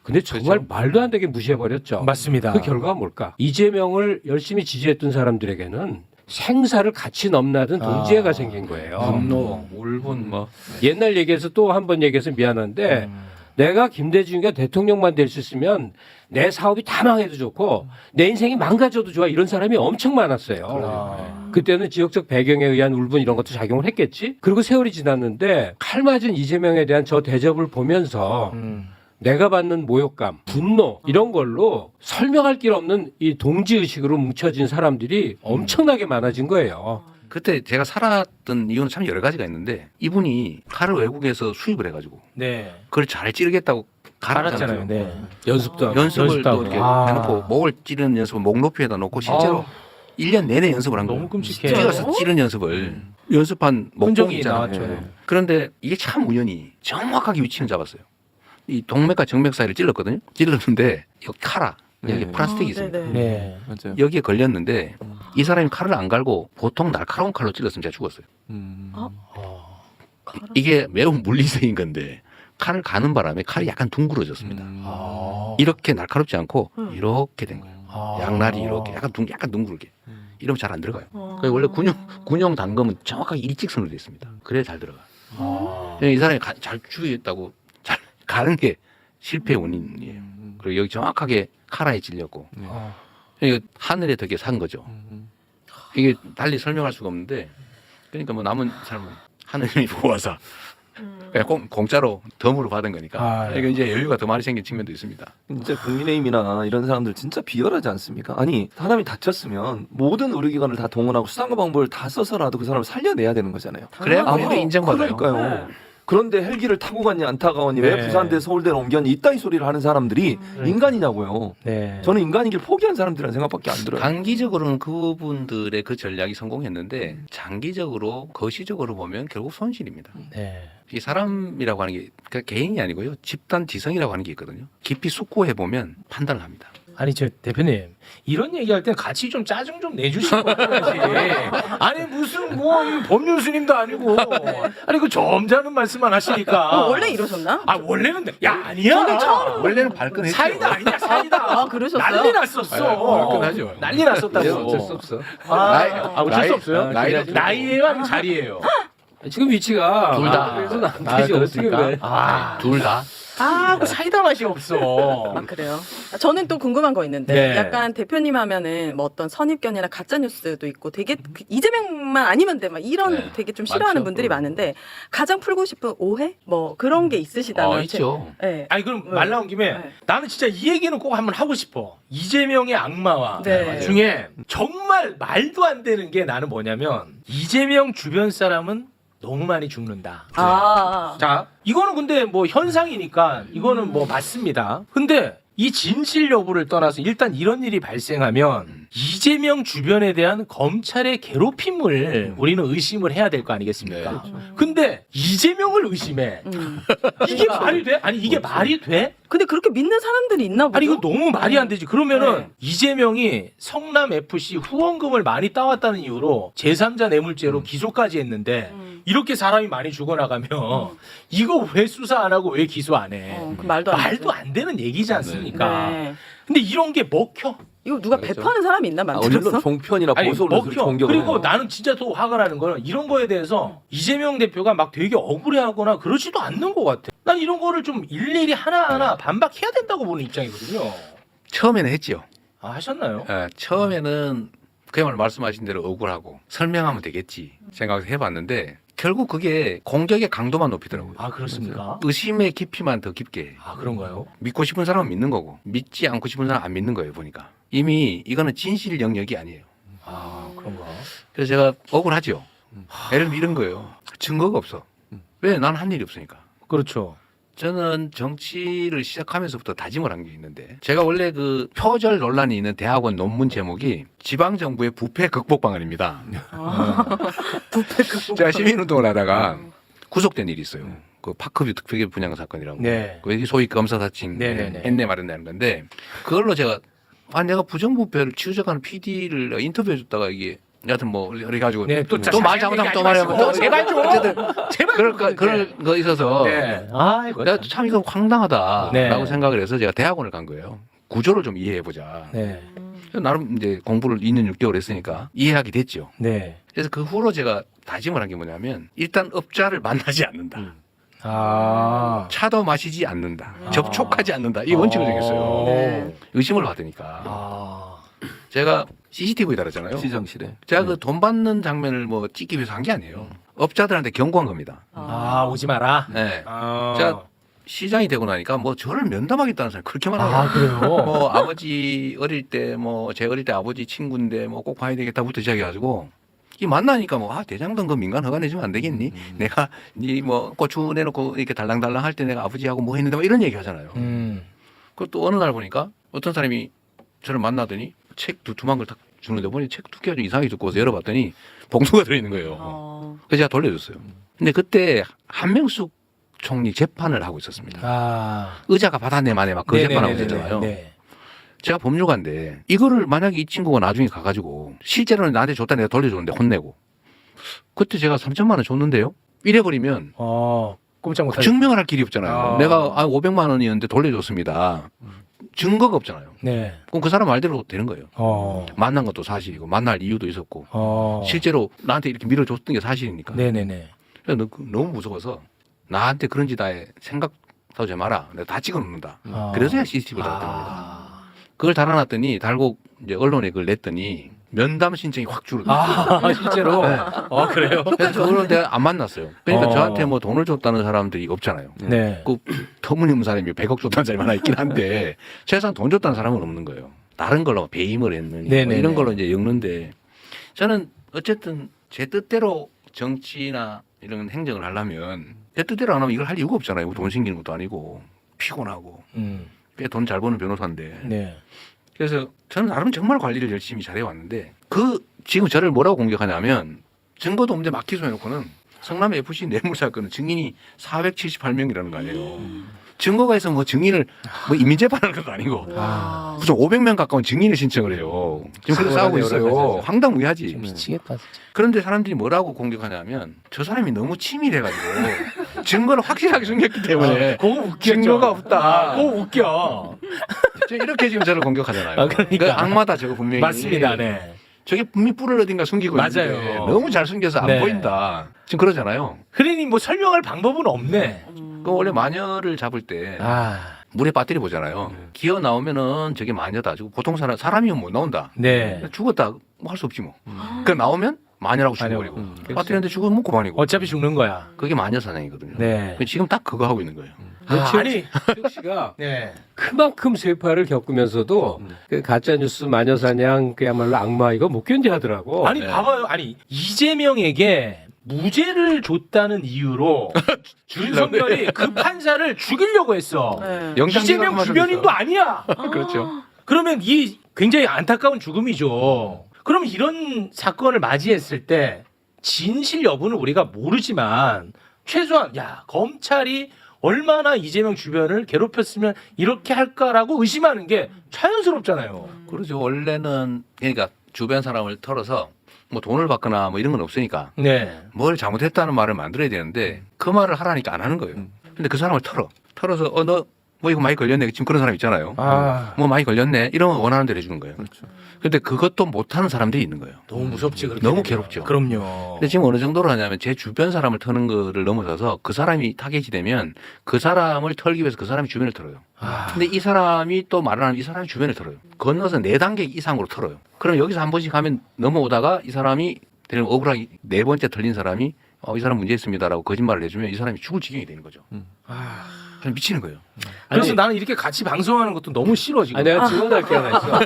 근데 정말 말도 안 되게 무시해버렸죠. 맞습니다. 그 결과가 뭘까? 이재명을 열심히 지지했던 사람들에게는 생사를 같이 넘나든 동지애가 생긴 거예요. 분노, 울분 뭐 옛날 얘기해서 또 한 번 얘기해서 미안한데 내가 김대중이가 대통령만 될 수 있으면 내 사업이 다 망해도 좋고 내 인생이 망가져도 좋아 이런 사람이 엄청 많았어요. 그때는 지역적 배경에 의한 울분 이런 것도 작용을 했겠지. 그리고 세월이 지났는데 칼 맞은 이재명에 대한 저 대접을 보면서 내가 받는 모욕감, 분노 이런 걸로 설명할 길 없는 이 동지의식으로 뭉쳐진 사람들이 엄청나게 많아진 거예요. 그때 제가 살았던 이유는 참 여러 가지가 있는데 이분이 칼을 외국에서 수입을 해가지고 네. 그걸 잘 찌르겠다고 갈았잖아요. 갈았잖아요. 네. 연습도 하고. 연습을 연습도 또 이렇게 하고. 해놓고 목을 찌르는 연습을 목 높이에다 놓고 실제로 1년 내내 연습을 한 거예요. 너무 끔찍해. 찌르서 찌르는 연습을 연습한 목봉이 흔적이 있잖아요. 나왔죠. 예. 그런데 이게 참 우연히 정확하게 위치는 잡았어요. 이 동맥과 정맥 사이를 찔렀거든요. 찔렀는데 여기 칼아 여기 플라스틱이 있습니다. 네네. 네. 맞아요. 여기에 걸렸는데 이 사람이 칼을 안 갈고 보통 날카로운 칼로 찔렀으면 제가 죽었어요. 이게 매우 물리적인 건데 칼을 가는 바람에 칼이 약간 둥그러졌습니다. 이렇게 날카롭지 않고 이렇게 된 거예요. 양날이 이렇게 약간 둥글게. 이러면 잘 안 들어가요. 그러니까 원래 군용 단검은 정확하게 일직선으로 되어 있습니다. 그래야 잘 들어가요. 이 사람이 잘 주의했다고 잘 가는 게 실패의 원인이에요. 그리고 여기 정확하게 카라에 찔렸고 이게 하늘의 덕에 산 거죠. 이게 달리 설명할 수가 없는데 그러니까 뭐 남은 삶은 하느님이 보호하사 그냥 공짜로 덤으로 받은 거니까 이게 이제 여유가 더 많이 생긴 측면도 있습니다. 진짜 국민의힘이나 이런 사람들 진짜 비열하지 않습니까? 아니 사람이 다쳤으면 모든 의료기관을 다 동원하고 수단과 방법을 다 써서라도 그 사람을 살려내야 되는 거잖아요. 그래야 아무리 본인도 인정받아요. 그러니까요. 그런데 헬기를 타고 갔니 안 타고 갔니 왜 네. 부산대 서울대로 옮겼니 이따위 소리를 하는 사람들이 인간이냐고요. 네. 저는 인간이길 포기한 사람들이라는 생각밖에 안 들어요. 단기적으로는 그분들의 그 전략이 성공했는데 장기적으로 거시적으로 보면 결국 손실입니다. 네. 이 사람이라고 하는 게 그러니까 개인이 아니고요. 집단 지성이라고 하는 게 있거든요. 깊이 숙고해 보면 판단을 합니다. 아니 저 대표님 이런 얘기할 때 같이 좀 짜증 좀 내주시고 해야지. 아니 무슨 뭐 법률 스님도 아니고 아니 그 점잖은 말씀만 하시니까. 원래 이러셨나? 아 원래는 야 아니야. 원래는 발끈했죠. 사이다 아니냐 사이다. 아, 그러셨어요? 난리 났었어. 발끈하죠. 난리 났었다고. 어쩔 수 없어. 어쩔 수 없어요. 나이 나이에요 아니면 자리예요. 지금 위치가 둘 다. 그래서는 안 되지 어떻게 그래? 둘 다. 그 사이다 맛이 없어. 아, 그래요? 저는 또 궁금한 거 있는데 네. 약간 대표님 하면은 뭐 어떤 선입견이나 가짜 뉴스도 있고 되게 그 이재명만 아니면 돼 막 이런 네. 되게 좀 싫어하는 많죠. 분들이 많은데 가장 풀고 싶은 오해 뭐 그런 게 있으시다면 있죠. 네. 아니 그럼 말 나온 김에 네. 나는 진짜 이 얘기는 꼭 한번 하고 싶어. 이재명의 악마와 네. 중에 정말 말도 안 되는 게 나는 뭐냐면 이재명 주변 사람은 너무 많이 죽는다. 아, 자, 이거는 근데 뭐 현상이니까 이거는 뭐 맞습니다. 근데 이 진실 여부를 떠나서 일단 이런 일이 발생하면 이재명 주변에 대한 검찰의 괴롭힘을 우리는 의심을 해야 될 거 아니겠습니까? 근데 이재명을 의심해. 이게 말이 돼? 아니 이게 말이 돼? 근데 그렇게 믿는 사람들이 있나 보죠? 아니 이거 너무 말이 안 되지. 그러면은 네. 이재명이 성남 FC 후원금을 많이 따왔다는 이유로 제3자 뇌물죄로 기소까지 했는데 이렇게 사람이 많이 죽어나가면 이거 왜 수사 안 하고 왜 기소 안 해? 그 말도 안 말도 안 되는 얘기지 않습니까? 네. 근데 이런 게 먹혀. 이거 누가 그렇죠. 배포하는 사람이 있나 만들어서? 언론 종편이나 아니 보수 언론들이 먹혀. 공격을 그리고 해요. 나는 진짜 더 화가 나는 거는 이런 거에 대해서 이재명 대표가 막 되게 억울해하거나 그러지도 않는 것 같아. 난 이런 거를 좀 일일이 하나하나 반박해야 된다고 보는 입장이거든요. 처음에는 했지요. 하셨나요? 처음에는 그야말로 말씀하신 대로 억울하고 설명하면 되겠지 생각해서 해봤는데 결국 그게 공격의 강도만 높이더라고요. 아 그렇습니까? 의심의 깊이만 더 깊게 해. 아 그런가요? 믿고 싶은 사람은 믿는 거고 믿지 않고 싶은 사람은 안 믿는 거예요. 보니까 이미 이거는 진실 영역이 아니에요. 아 그런가? 그래서 제가 억울하죠. 애를 잃은 거예요. 증거가 없어. 왜? 난 한 일이 없으니까. 그렇죠. 저는 정치를 시작하면서부터 다짐을 한 게 있는데 제가 원래 그 표절 논란이 있는 대학원 논문 제목이 지방정부의 부패 극복 방안입니다. 부패 극복. 제가 시민운동을 하다가 구속된 일이 있어요. 그 파크뷰 특별기업 분양 사건이라고. 네. 그 소위 검사 사칭 네네네. 했네 말했네 건데 그걸로 제가 내가 부정부패를 추적하는 PD를 인터뷰해줬다가 이게 여하튼 뭐 이래 가지고 네, 또 말 잘못하면 또 말하면 제발 좀. 어쨌든 제발 그럴 거 있어서 네. 아이고. 내가 참 이거 황당하다라고 네. 생각을 해서 제가 대학원을 간 거예요. 구조를 좀 이해해 보자. 네. 나름 이제 공부를 2년 6개월 했으니까 이해하게 됐죠. 네. 그래서 그 후로 제가 다짐을 한 게 뭐냐면 일단 업자를 만나지 않는다. 아. 차도 마시지 않는다. 접촉하지 않는다. 이 원칙을 정했어요. 네. 의심을 받으니까. 아. 제가 CCTV 달았잖아요. 시정실에. 제가 그 돈 받는 장면을 뭐 찍기 위해서 한 게 아니에요. 업자들한테 경고한 겁니다. 아, 오지 마라. 네. 아. 자, 시장이 되고 나니까 뭐 저를 면담하겠다는 사람이 그렇게 많아요. 아, 그래요? 뭐 아버지 어릴 때 뭐 제 어릴 때 아버지 친구인데 뭐 꼭 봐야 되겠다부터 시작해가지고 이 만나니까 뭐 대장동 그 민간 허가 내주면 안 되겠니? 내가 니 뭐 고추 내놓고 이렇게 달랑달랑 할 때 내가 아버지하고 뭐 했는데 뭐 이런 얘기 하잖아요. 그것도 어느 날 보니까 어떤 사람이 저를 만나더니 책 두툼한 걸 딱 주는데 보니 책 두께가 좀 이상하게 두꺼워서 열어봤더니 봉투가 들어있는 거예요. 그래서 제가 돌려줬어요. 근데 그때 한명숙 총리 재판을 하고 있었습니다. 아. 의자가 바다내 만에 막 그 재판하고 네네네네. 있었잖아요. 네. 제가 법률가인데 이거를 만약에 이 친구가 나중에 가가지고 실제로는 나한테 줬다 내가 돌려줬는데 혼내고 그때 제가 3천만 원 줬는데요. 이래버리면 꼼짝 못하겠다. 증명을 할 길이 없잖아요. 아. 내가 500만 원이었는데 돌려줬습니다. 증거가 없잖아요. 네. 그럼 그 사람 말대로 되는 거예요. 어. 만난 것도 사실이고 만날 이유도 있었고 어. 실제로 나한테 이렇게 밀어줬던 게 사실이니까. 네네네. 그래서 너무 무서워서 나한테 그런 짓 아예 생각도 하지 마라. 내가 다 찍어놓는다. 아. 그래서야 CCTV를 달았던 겁니다. 그걸 달아놨더니 달고 이제 언론에 그걸 냈더니 면담 신청이 확 줄어들어요. 아, 실제로? 그래요? 그래서 그걸 내가 안 만났어요. 그러니까 어. 저한테 뭐 돈을 줬다는 사람들이 없잖아요. 네. 그 터무니없는 사람이 100억 줬다는 사람이 하나 있긴 한데 세상 돈 줬다는 사람은 없는 거예요. 다른 걸로 배임을 했느니 뭐 네네네. 이런 걸로 이제 엮는데 저는 어쨌든 제 뜻대로 정치나 이런 행정을 하려면 제 뜻대로 안 하면 이걸 할 이유가 없잖아요. 돈 생기는 것도 아니고 피곤하고 돈 잘 버는 변호사인데 네. 그래서 저는 나름 정말 관리를 열심히 잘해왔는데 그 지금 저를 뭐라고 공격하냐면 증거도 없는데 막 기소해놓고는 성남 FC 뇌물 사건은 증인이 478명이라는 거 아니에요. 증거가 있어 뭐 증인을 뭐 이민재판하는 것도 아니고 와. 무슨 500명 가까운 증인을 신청을 해요. 지금 그래서 싸우고 있어요. 황당무계하지. 미치겠다. 진짜. 그런데 사람들이 뭐라고 공격하냐면 저 사람이 너무 치밀해가지고 증거를 확실하게 숨겼기 때문에 그거 웃겨. 증거가 없다. 그거 웃겨. 이렇게 지금 저를 공격하잖아요. 아, 그러니까. 악마다 저거 분명히. 맞습니다. 네. 저게 분명히 뿔을 어딘가 숨기고 맞아요. 있는데 너무 잘 숨겨서 안 네. 보인다. 지금 그러잖아요. 그러니 뭐 설명할 방법은 없네. 그 원래 마녀를 잡을 때 아. 물에 빠뜨려 보잖아요. 기어 나오면은 저게 마녀다. 보통 사람이면 못 나온다. 네. 죽었다 뭐 할 수 없지 뭐. 그 나오면 마녀라고 죽어버리고 빠뜨렸는데 죽으면 뭐 그만이고. 어차피 죽는 거야. 그게 마녀 사냥이거든요. 네. 지금 딱 그거 하고 있는 거예요. 아니. 최욱 씨가 네. 그만큼 쇠파를 겪으면서도 그 가짜뉴스 마녀사냥 그야말로 악마 이거 못 견디하더라고. 아니 네. 봐봐요. 아니 이재명에게 무죄를 줬다는 이유로 윤석열이 그 판사를 죽이려고 했어. 네. 이재명 주변인도 아니야. 그렇죠. 그러면 이 굉장히 안타까운 죽음이죠. 그럼 이런 사건을 맞이했을 때 진실 여부는 우리가 모르지만 최소한 야 검찰이 얼마나 이재명 주변을 괴롭혔으면 이렇게 할까라고 의심하는 게 자연스럽잖아요. 그렇죠. 원래는 그러니까 주변 사람을 털어서 뭐 돈을 받거나 뭐 이런 건 없으니까 네. 뭘 잘못했다는 말을 만들어야 되는데 그 말을 하라니까 안 하는 거예요. 근데 그 사람을 털어서 너 뭐 이거 많이 걸렸네. 지금 그런 사람 있잖아요. 아 뭐 많이 걸렸네. 이러면 원하는 대로 해주는 거예요. 그렇죠. 근데 그것도 못하는 사람들이 있는 거예요. 너무 무섭지 그렇게 너무 되면. 괴롭죠. 그럼요. 근데 지금 어느 정도로 하냐면 제 주변 사람을 터는 거를 넘어서서 그 사람이 타겟이 되면 그 사람을 털기 위해서 그 사람이 주변을 털어요. 아, 근데 이 사람이 또 말을 하면 이 사람이 주변을 털어요. 건너서 4단계 이상으로 털어요. 그럼 여기서 한 번씩 하면 넘어오다가 이 사람이 되려 억울하게 4번째 털린 사람이 이 사람 문제 있습니다라고 거짓말을 해주면 이 사람이 죽을 지경이 되는 거죠. 아. 그냥 미치는 거예요. 그래서 아니, 나는 이렇게 같이 방송하는 것도 너무 싫어 지금. 아, 내가 증언할 게 하나 있어.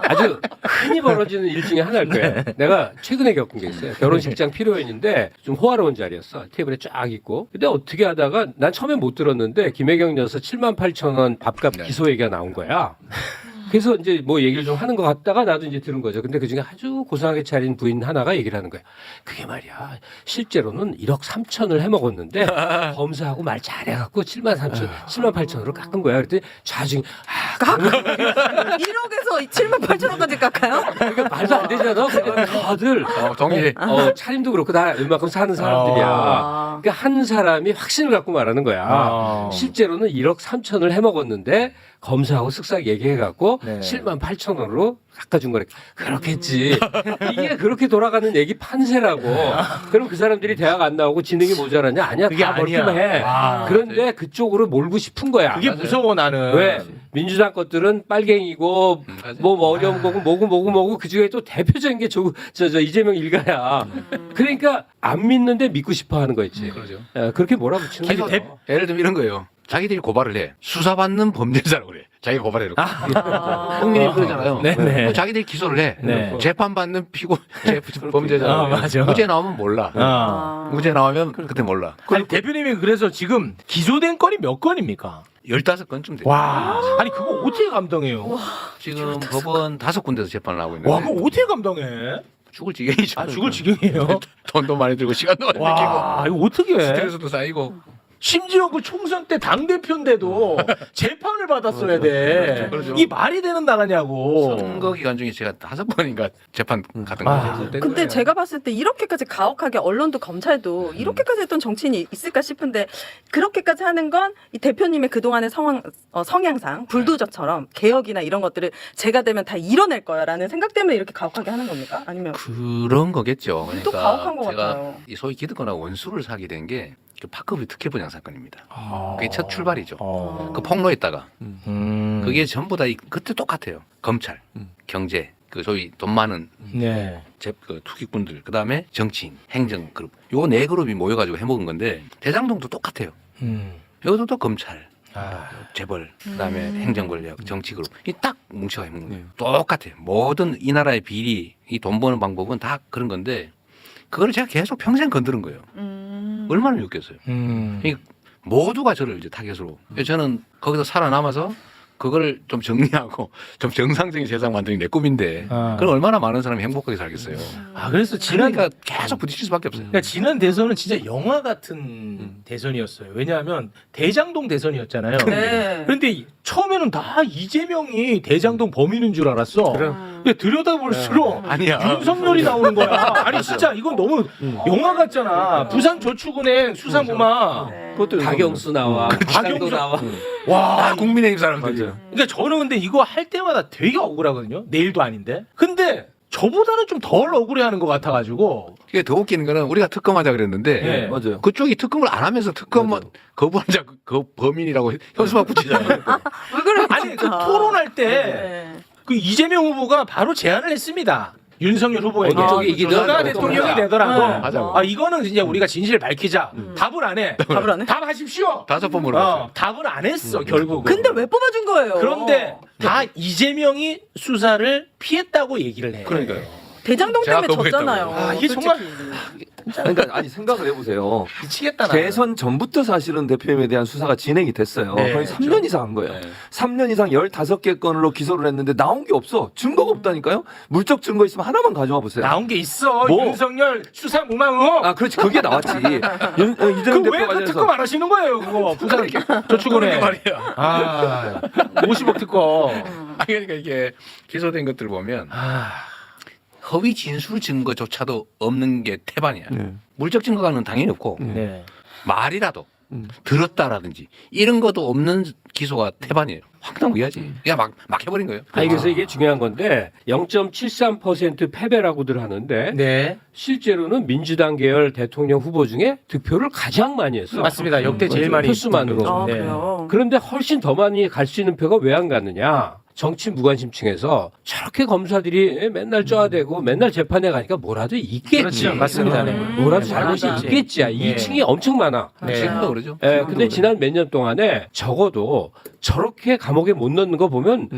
아주 흔히 벌어지는 일 중에 하나일 거야. 내가 최근에 겪은 게 있어요. 결혼식장 피로연인데 좀 호화로운 자리였어. 테이블에 쫙 있고. 근데 어떻게 하다가 난 처음에 못 들었는데 김혜경 여사 78,000원 밥값 네. 기소 얘기가 나온 거야. 그래서 이제 뭐 얘기를 좀 하는 것 같다가 나도 이제 들은 거죠. 근데 그 중에 아주 고상하게 차린 부인 하나가 얘기를 하는 거야. 그게 말이야. 실제로는 1억 3천을 해먹었는데 검사하고 말 잘해갖고 7만 8천으로 깎은 거야. 그랬더니 좌중이 1억에서 7만 8천 원까지 깎아요? 그러니까 말도 안 되잖아. 근데 다들 동의해. 차림도 그렇고 다 웬만큼 사는 사람들이야. 아. 그러니까 한 사람이 확신을 갖고 말하는 거야. 아. 실제로는 1억 3천을 해먹었는데 검사하고 쓱싹 얘기해갖고 네. 7만 8천 원으로 깎아준 거래. 그렇겠지. 이게 그렇게 돌아가는 얘기 판세라고. 그럼 그 사람들이 대학 안 나오고 지능이 모자라냐? 아니야. 그게 다 아니야. 멀기만 해. 와. 그런데 그쪽으로 몰고 싶은 거야. 그게 무서워 나는. 왜? 민주당 것들은 빨갱이고 맞아요. 뭐 어려운 거고 뭐고 그 중에 또 대표적인 게 저 이재명 일가야. 그러니까 안 믿는데 믿고 싶어 하는 거 있지. 그러죠. 그렇게 몰아붙이는 계속 거죠. 예를 들면 이런 거예요. 자기들이 고발을 해. 수사받는 범죄자라고 그래. 자기가 고발해놓고. 국민이 그러잖아요. 네네. 자기들이 기소를 해. 네. 재판받는 범죄자. 맞아. 무죄 나오면 몰라. 아. 무죄 나오면 그때 몰라. 아니 대표님이 그래서 지금 기소된 건이 몇 건입니까? 15건쯤 돼요. 와. 아니 그거 어떻게 감당해요? 지금 법원 5군데서 재판을 하고 있는데 와 그거 어떻게 감당해? 죽을 지경이죠. 아 죽을 지경이에요. 돈도 많이 들고 시간도 많이 와 이거 어떻게 들이고 해? 스트레스도 쌓이고. 심지어 그 총선 때 당 대표인데도 재판을 받았어야 돼. 그렇죠. 이 말이 되는 나라냐고. 선거 기간 중에 제가 5번인가 재판 갔던 아. 거예요. 근데 제가 봤을 때 이렇게까지 가혹하게 언론도 검찰도 이렇게까지 했던 정치인이 있을까 싶은데 그렇게까지 하는 건 이 대표님의 그동안의 성향상 불도저처럼 개혁이나 이런 것들을 제가 되면 다 이뤄낼 거야라는 생각 때문에 이렇게 가혹하게 하는 겁니까? 아니면 그런 거겠죠. 또 가혹한 것 제가 같아요. 이 소위 기득권하고 원수를 사게 된 게 그 파크뷰 특혜 분양 사건입니다. 아. 그게 첫 출발이죠. 어. 그 폭로했다가 그게 음. 전부 다 그때 똑같아요. 검찰, 경제, 그 소위 돈 많은 네. 그 투기꾼들, 그 다음에 정치인, 행정 그룹, 요 네 그룹이 모여가지고 해먹은 건데 대장동도 똑같아요. 여기도 또 검찰, 아. 재벌, 그다음에 행정 권력, 정치 그룹 이 딱 뭉쳐가 있는 거예요. 똑같아요. 모든 이 나라의 비리, 이 돈 버는 방법은 다 그런 건데 그거를 제가 계속 평생 건드는 거예요. 얼마나 욕겠어요. 이 모두가 저를 이제 타겟으로. 그래서 저는 거기서 살아남아서 그거를 좀 정리하고 좀 정상적인 세상 만드는 게 내 꿈인데 아. 그럼 얼마나 많은 사람이 행복하게 살겠어요. 아 그래서 지난 그러니까 계속 부딪힐 수밖에 없어요. 그러니까 지난 대선은 진짜 영화 같은 대선이었어요. 왜냐하면 대장동 대선이었잖아요. 네. 그런데 처음에는 다 이재명이 대장동 범인인 줄 알았어. 근데 들여다볼수록 아니야. 윤석열이 나오는 거야. 아니 진짜 이건 너무 영화 같잖아. 부산저축은행 수사무마. 네. 그것도 박영수 나와. 박영수 나와. 와. 다 국민의힘 사람들이죠. 그러니까 저는 근데 이거 할 때마다 되게 억울하거든요. 내일도 아닌데. 근데 저보다는 좀 덜 억울해하는 것 같아가지고. 이게 더 웃기는 거는 우리가 특검하자 그랬는데 네. 맞아요. 그쪽이 특검을 안 하면서 특검은 거부한 자 그 범인이라고 현수막 붙이잖아요. 왜 그래? 아니 그 진짜. 토론할 때 네. 그 이재명 후보가 바로 제안을 했습니다. 윤석열 후보에게 어느 쪽이 이기든 누가 어떤 대통령이 거야. 되더라도 네. 맞아. 아 이거는 이제 우리가 진실을 밝히자. 답을 안 해. 답을 안 해? 답하십시오. 5번 물어봤어요. 답을 안 했어 결국은. 근데 왜 뽑아준 거예요? 그런데 다 이재명이 수사를 피했다고 얘기를 해. 그러니까요. 대장동 제가 때문에 거부했다고. 졌잖아요. 아, 이게 정말 그러니까 아니 생각을 해보세요. 미치겠다. 나는. 대선 전부터 사실은 대표님에 대한 수사가 진행이 됐어요. 네, 거의 3년 이상 한 거예요. 네. 3년 이상 15개 건으로 기소를 했는데 나온 게 없어. 증거가 없다니까요. 물적 증거 있으면 하나만 가져와 보세요. 나온 게 있어. 뭐? 윤석열 수사 무망 의혹. 아 그렇지 그게 나왔지. 이재명 그왜 대표 그 관련해서 특검 안 하시는 거예요, 그거? 부산 저축은행. 말이야. 아, 50억 특검. 아 그러니까 이게 기소된 것들 보면 아, 허위 진술 증거조차도 없는 게 태반이야. 네. 물적 증거가는 당연히 없고 네. 말이라도 들었다라든지 이런 것도 없는 기소가 태반이에요. 황당무계하지. 그냥 막 해버린 거예요. 아니 그래서 이게 중요한 건데 0.73% 패배라고들 하는데 네. 실제로는 민주당 계열 대통령 후보 중에 득표를 가장 많이 했어. 맞습니다. 역대 제일 많이 표수만으로. 아, 네. 그래요. 그런데 훨씬 더 많이 갈 수 있는 표가 왜 안 갔느냐? 정치 무관심층에서 저렇게 검사들이 맨날 쪼아대고 맨날 재판에 가니까 뭐라도 있겠지. 그렇죠. 맞습니다. 네. 뭐라도 잘못이 맞아. 있겠지. 이 층이 엄청 많아. 네. 지금도 그러죠. 예, 근데 지난 몇 년 동안에 적어도 저렇게 감옥에 못 넣는 거 보면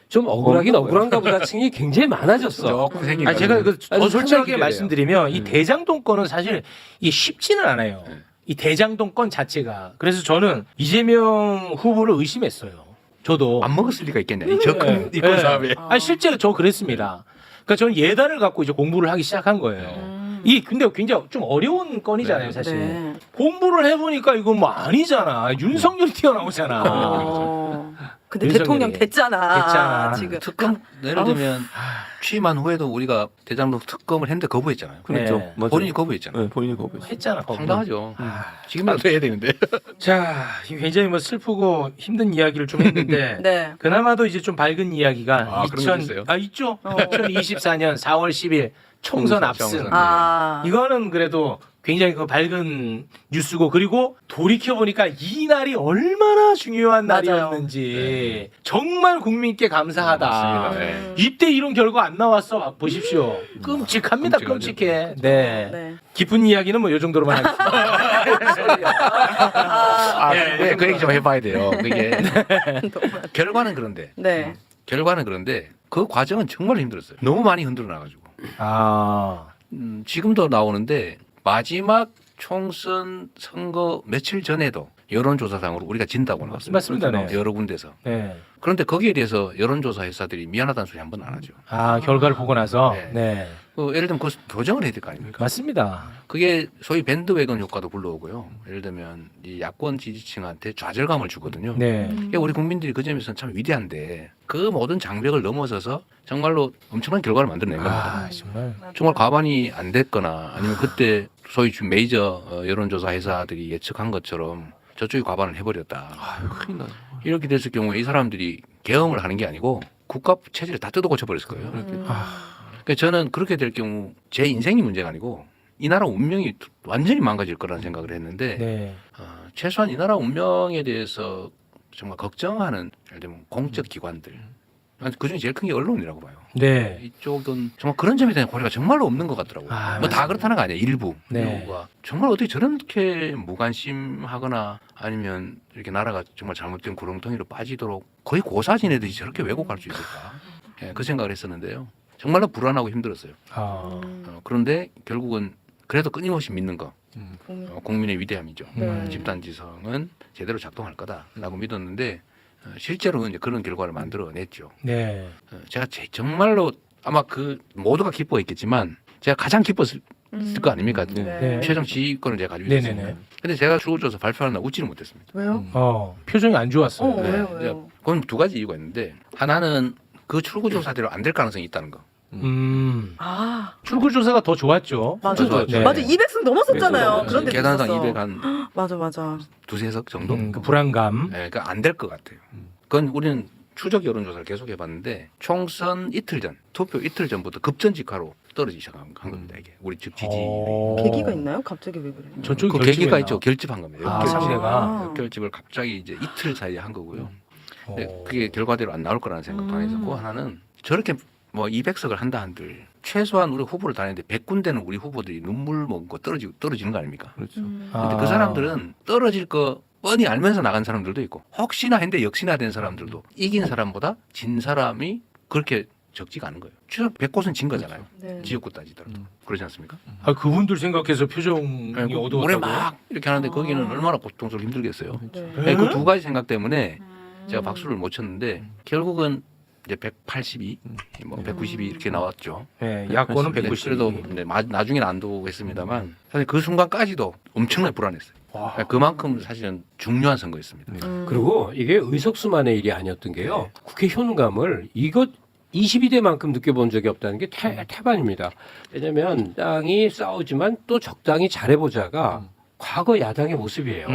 좀 억울하긴 억울한가 보다 층이 굉장히 많아졌어. 조금 생긴 아니, 제가 그 아주 솔직하게 상당히 말씀드리면 이 대장동 건은 사실 이게 쉽지는 않아요. 이 대장동 건 자체가. 그래서 저는 이재명 후보를 의심했어요. 저도. 안 먹었을 리가 있겠냐. 이 적금 이권 네. 사업에. 아니, 실제로 저 그랬습니다. 그러니까 저는 예단을 갖고 이제 공부를 하기 시작한 거예요. 이 근데 굉장히 좀 어려운 건이잖아요, 사실. 네. 공부를 해보니까 이거 뭐 아니잖아. 윤석열 튀어나오잖아. 근데 윤석열이. 대통령 됐잖아. 됐잖아. 지금 특검 예를 들면 취임한 후에도 우리가 대장동 특검을 했는데 거부했잖아요. 그렇죠. 네. 맞아요. 본인이 거부했잖아요. 네, 본인이 거부했어요. 했잖아. 거기. 황당하죠. 지금이라도 해야 되는데. 자, 굉장히 뭐 슬프고 힘든 이야기를 좀 했는데 네. 그나마도 이제 좀 밝은 이야기가 아, 그런 게 있어요? 있죠. 2024년 4월 10일 총선 압승. 총선. 아. 이거는 그래도 굉장히 그 밝은 뉴스고 그리고 돌이켜 보니까 이 날이 얼마나 중요한 맞아요. 날이었는지 정말 국민께 감사하다. 맞습니다. 네. 이때 이런 결과 안 나왔어. 보십시오. 끔찍합니다. 끔찍하죠. 끔찍해. 네. 네. 깊은 이야기는 뭐 요 정도로만 하겠습니다. 아, 예, 네, 그 얘기 좀 해봐야 돼요. 그게 너무- 결과는 그런데 네. 결과는 그런데 그 과정은 정말 힘들었어요. 너무 많이 흔들어 놔가지고 아. 지금도 나오는데 마지막 총선 선거 며칠 전에도 여론조사상으로 우리가 진다고 나왔어요. 맞습니다. 네. 여러 군데서. 네. 그런데 거기에 대해서 여론조사 회사들이 미안하다는 소리 한 번 안 하죠. 아, 결과를 보고 나서 네. 네. 예를 들면 그 교정을 해야 될 거 아닙니까? 맞습니다. 그게 소위 밴드웨건 효과도 불러오고요. 예를 들면 이 야권 지지층한테 좌절감을 주거든요. 네. 그러니까 우리 국민들이 그 점에서는 참 위대한데 그 모든 장벽을 넘어서서 정말로 엄청난 결과를 만들어낸 겁니다. 아, 정말. 정말 과반이 안 됐거나 아니면 그때 소위 메이저 여론조사 회사들이 예측한 것처럼 저쪽이 과반을 해버렸다. 아유, 큰일 나요. 이렇게 됐을 경우에 이 사람들이 계엄을 하는 게 아니고 국가 체제를 다 뜯어 고쳐버렸을 거예요. 그러니까 저는 그렇게 될 경우 제 인생이 문제가 아니고 이 나라 운명이 완전히 망가질 거라는 생각을 했는데 네. 최소한 이 나라 운명에 대해서 정말 걱정하는 예를 들면 공적 기관들 그중에 제일 큰 게 언론이라고 봐요. 네. 이쪽은 정말 그런 점에 대한 고려가 정말로 없는 것 같더라고요. 아, 뭐 다 그렇다는 거 아니에요. 일부. 네. 일부가 정말 어떻게 저렇게 무관심하거나 아니면 이렇게 나라가 정말 잘못된 구렁텅이로 빠지도록 거의 고사지내듯이 저렇게 왜곡할 수 있을까? 예, 그 생각을 했었는데요. 정말로 불안하고 힘들었어요. 아. 그런데 결국은 그래도 끊임없이 믿는 거 국민. 국민의 위대함이죠. 네. 집단지성은 제대로 작동할 거다라고 믿었는데 실제로 이제 그런 결과를 만들어냈죠. 네. 제가 정말로 아마 그 모두가 기뻐했겠지만 제가 가장 기뻤을 거 아닙니까? 네. 최종 지휘권을 제가 가지고 네네네. 있었습니다. 근데 제가 출구조사 발표하는 날 웃지를 못했습니다. 왜요? 표정이 안 좋았어요. 어, 네. 왜요? 이제 왜요? 그건 두 가지 이유가 있는데 하나는 그 출구조사대로 안 될 가능성이 있다는 거. 아, 출구 조사가 더 좋았죠. 맞아. 좋았죠. 네. 맞아. 200석 넘었었잖아요. 네. 그런 데 계단당 있었어. 200한 맞아, 맞아. 두세 석 정도? 그 불안감. 네, 그러니까 안 될 것 같아요. 그건 우리는 추적 여론조사를 계속 해봤는데 총선 이틀 전, 투표 이틀 전부터 급전직하로 떨어지기 시작한 겁니다. 이게 우리 즉 지지. 계기가 있나요? 갑자기 왜 그래요? 저쪽이 그 결집이 계기가 했나? 있죠. 결집한 겁니다. 아, 역결집. 상대가. 역결집을 갑자기 이제 이틀 사이에 한 거고요. 근데 어. 그게 결과대로 안 나올 거라는 생각도 하나 있었고 하나는 저렇게 뭐 200석을 한다 한들 최소한 우리 후보를 다녔는데 100군데는 우리 후보들이 눈물 먹고 떨어지는 거 아닙니까? 그렇죠. 근데 그 사람들은 떨어질 거 뻔히 알면서 나간 사람들도 있고 혹시나 했는데 역시나 된 사람들도 이긴 사람보다 진 사람이 그렇게 적지가 않은 거예요. 최소 100곳은 진 거잖아요. 네. 지역구 따지더라도. 그러지 않습니까? 아, 그분들 생각해서 표정이 네, 어두웠다고. 올해 막 이렇게 하는데 거기는 얼마나 고통스럽고 힘들겠어요. 네. 그 두 가지 생각 때문에 제가 박수를 못 쳤는데 결국은 이제 182, 뭐 192 이렇게 나왔죠. 네, 야권은 190. 그래도 네, 나중에는 안도했습니다만 사실 그 순간까지도 엄청나게 불안했어요. 와. 그만큼 사실은 중요한 선거였습니다. 그리고 이게 의석수만의 일이 아니었던 게요. 국회 효능감을 이것 22대만큼 느껴본 적이 없다는 게 태반입니다. 왜냐하면 야당이 싸우지만 또 적당히 잘해보자가 과거 야당의 모습이에요.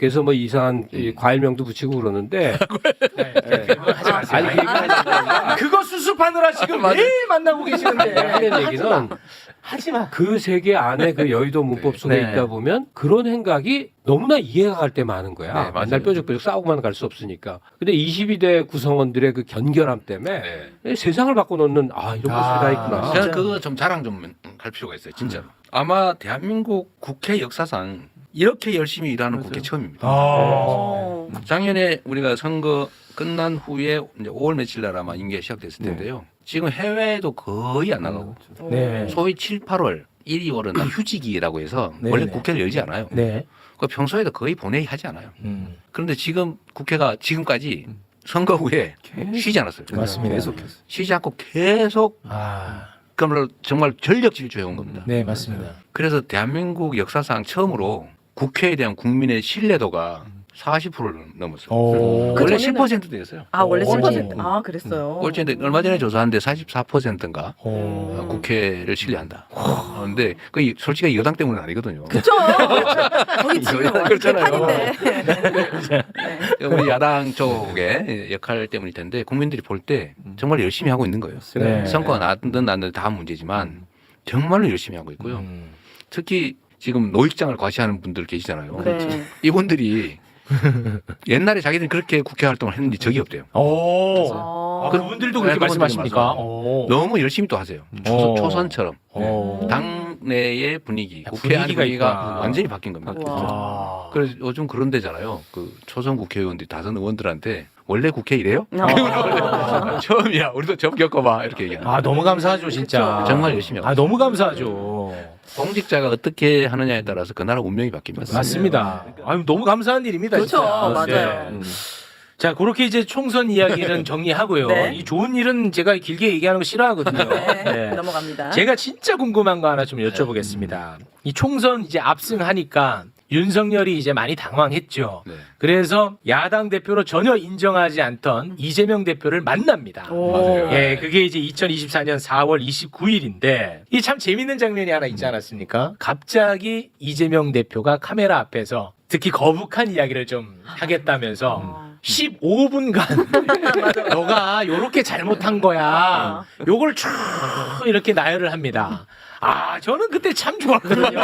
그래서 뭐 이상한 이 과일명도 붙이고 그러는데 그거 하지 마세요. 아니 그 얘기가 그거 수습하느라 지금 매일 만나고 계시는데 하는 얘기는 하지 마. 그 세계 안에 그 여의도 문법 속에 네. 있다 보면 그런 행각이 너무나 이해가 갈 때 많은 거야. 네, 맞아요. 맨날 뾰족뾰족 싸우고만 갈 수 없으니까. 근데 22대 구성원들의 그 견결함 때문에 세상을 바꿔놓는 이런 곳이 다 있구나. 저는 그거 좀 자랑 좀 할 필요가 있어요, 진짜로. 아마 대한민국 국회 역사상 이렇게 열심히 일하는 국회 처음입니다. 작년에 우리가 선거 끝난 후에 이제 5월 며칠 날 아마 임기가 시작됐을 텐데요. 지금 해외에도 거의 안 나가고 네. 소위 7, 8월, 1, 2월은 다 휴직이라고 해서 네, 원래 네. 국회를 열지 않아요. 네. 그 평소에도 거의 본회의 하지 않아요. 그런데 지금 국회가 지금까지 선거 후에 쉬지 않았어요. 맞습니다. 계속해서. 쉬지 않고 계속 그야말로 정말 전력 질주해 온 겁니다. 네, 맞습니다. 그래서 대한민국 역사상 처음으로 국회에 대한 국민의 신뢰도가 40%를 넘었어요. 오. 원래 전에는- 10%대였어요. 원래 오. 10%. 그랬어요. 꼴찌인데 얼마 전에 조사한데 44%인가 오. 국회를 신뢰한다. 그런데 그 솔직히 여당 때문은 아니거든요. 그렇죠. 거기 지금 그렇잖아요. 개판인데. 우리 야당 쪽의 역할 때문일 텐데 국민들이 볼 때 정말 열심히 하고 있는 거예요. 네. 선거가 나든 안 나든 다음 문제지만 정말로 열심히 하고 있고요. 특히 지금 노익장을 과시하는 분들 계시잖아요. 네. 이분들이 옛날에 자기들이 그렇게 국회 활동을 했는지 적이 없대요. 오. 그분들도 그렇게 네, 말씀하십니까? 맞아요. 오. 너무 열심히 또 하세요. 오. 초선처럼. 오. 당내의 분위기, 야, 국회 안의 분위기가 분위기가 있구나. 완전히 바뀐 겁니다. 아. 그래서 요즘 그런 데잖아요. 그 초선 국회의원들이 다선 의원들한테 원래 국회 이래요? 처음이야. 우리도 처음 겪어봐. 이렇게 얘기하는. 너무 감사하죠, 진짜. 그쵸. 정말 열심히 하고 너무 감사하죠. 공직자가 어떻게 하느냐에 따라서 그 나라 운명이 바뀝니다. 맞습니다. 너무 감사한 일입니다. 그렇죠. 진짜. 맞아요. 네. 자, 그렇게 이제 총선 이야기는 정리하고요. 네. 이 좋은 일은 제가 길게 얘기하는 거 싫어하거든요. 네. 네. 넘어갑니다. 제가 진짜 궁금한 거 하나 좀 여쭤보겠습니다. 이 총선 이제 압승하니까 윤석열이 이제 많이 당황했죠. 네. 그래서 야당 대표로 전혀 인정하지 않던 이재명 대표를 만납니다. 오. 맞아요. 예, 그게 이제 2024년 4월 29일인데 이 참 재밌는 장면이 하나 있지 않았습니까? 갑자기 이재명 대표가 카메라 앞에서 특히 거북한 이야기를 좀 하겠다면서 15분간 너가 요렇게 잘못한 거야. 요걸 쭉 이렇게 나열을 합니다. 저는 그때 참 좋았거든요.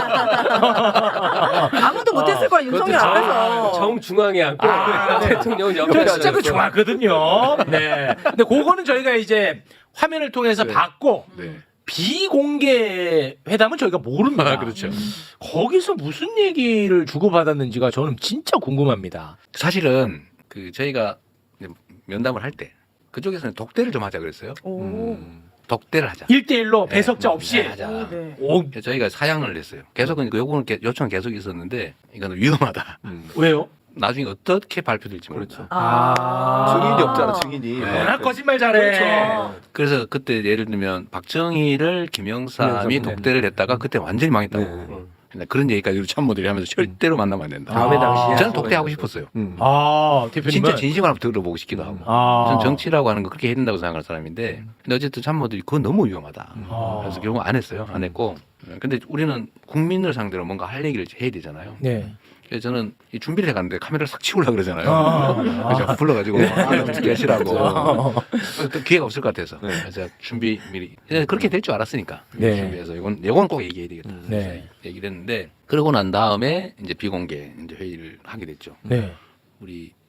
아무도 못했을 거야 윤석열 앞에서. 정중앙에 앉고 대통령 옆에 저 진짜 그 앉았어. 좋았거든요. 네. 근데 그거는 저희가 이제 화면을 통해서 봤고 네. 비공개 회담은 저희가 모릅니다. 그렇죠. 거기서 무슨 얘기를 주고받았는지가 저는 진짜 궁금합니다. 사실은 그 저희가 이제 면담을 할 때 그쪽에서는 독대를 좀 하자 그랬어요. 오. 독대를 하자. 1대1로 배석자 네, 없이. 하자. 네. 오, 저희가 사양을 냈어요. 계속 그 요청은 계속 있었는데 이거는 위험하다. 왜요? 나중에 어떻게 발표될지 모르죠. 증인이 없잖아, 증인이. 워낙 거짓말 잘해. 그렇죠. 그래서 그때 예를 들면 박정희를 김영삼이 김영삼, 독대를 했다가 그때 완전히 망했다고. 네. 근데 그런 얘기까지 우리 참모들이 하면서 절대로 만나면 안 된다. 다음에 당시에 저는 독대하고 싶었어요. 대표님은 진짜 진심을 한번 들어보고 싶기도 하고. 저는 정치라고 하는 거 그렇게 해야 된다고 생각하는 사람인데 근데 어쨌든 참모들이 그건 너무 위험하다. 그래서 결국 안 했어요. 안 했고. 근데 우리는 국민을 상대로 뭔가 할 얘기를 해야 되잖아요. 네. 그래서 저는 이 준비를 해갔는데 카메라를 싹 치우려고 그러잖아요. 그래서 불러가지고 어떻게 하시라고. 또 기회가 없을 것 같아서. 그래서 준비 미리. 그렇게 될 줄 알았으니까. 네. 준비해서 이건 꼭 얘기해야 되겠다. 네. 얘기를 했는데 그러고 난 다음에 이제 비공개 이제 회의를 하게 됐죠. 네.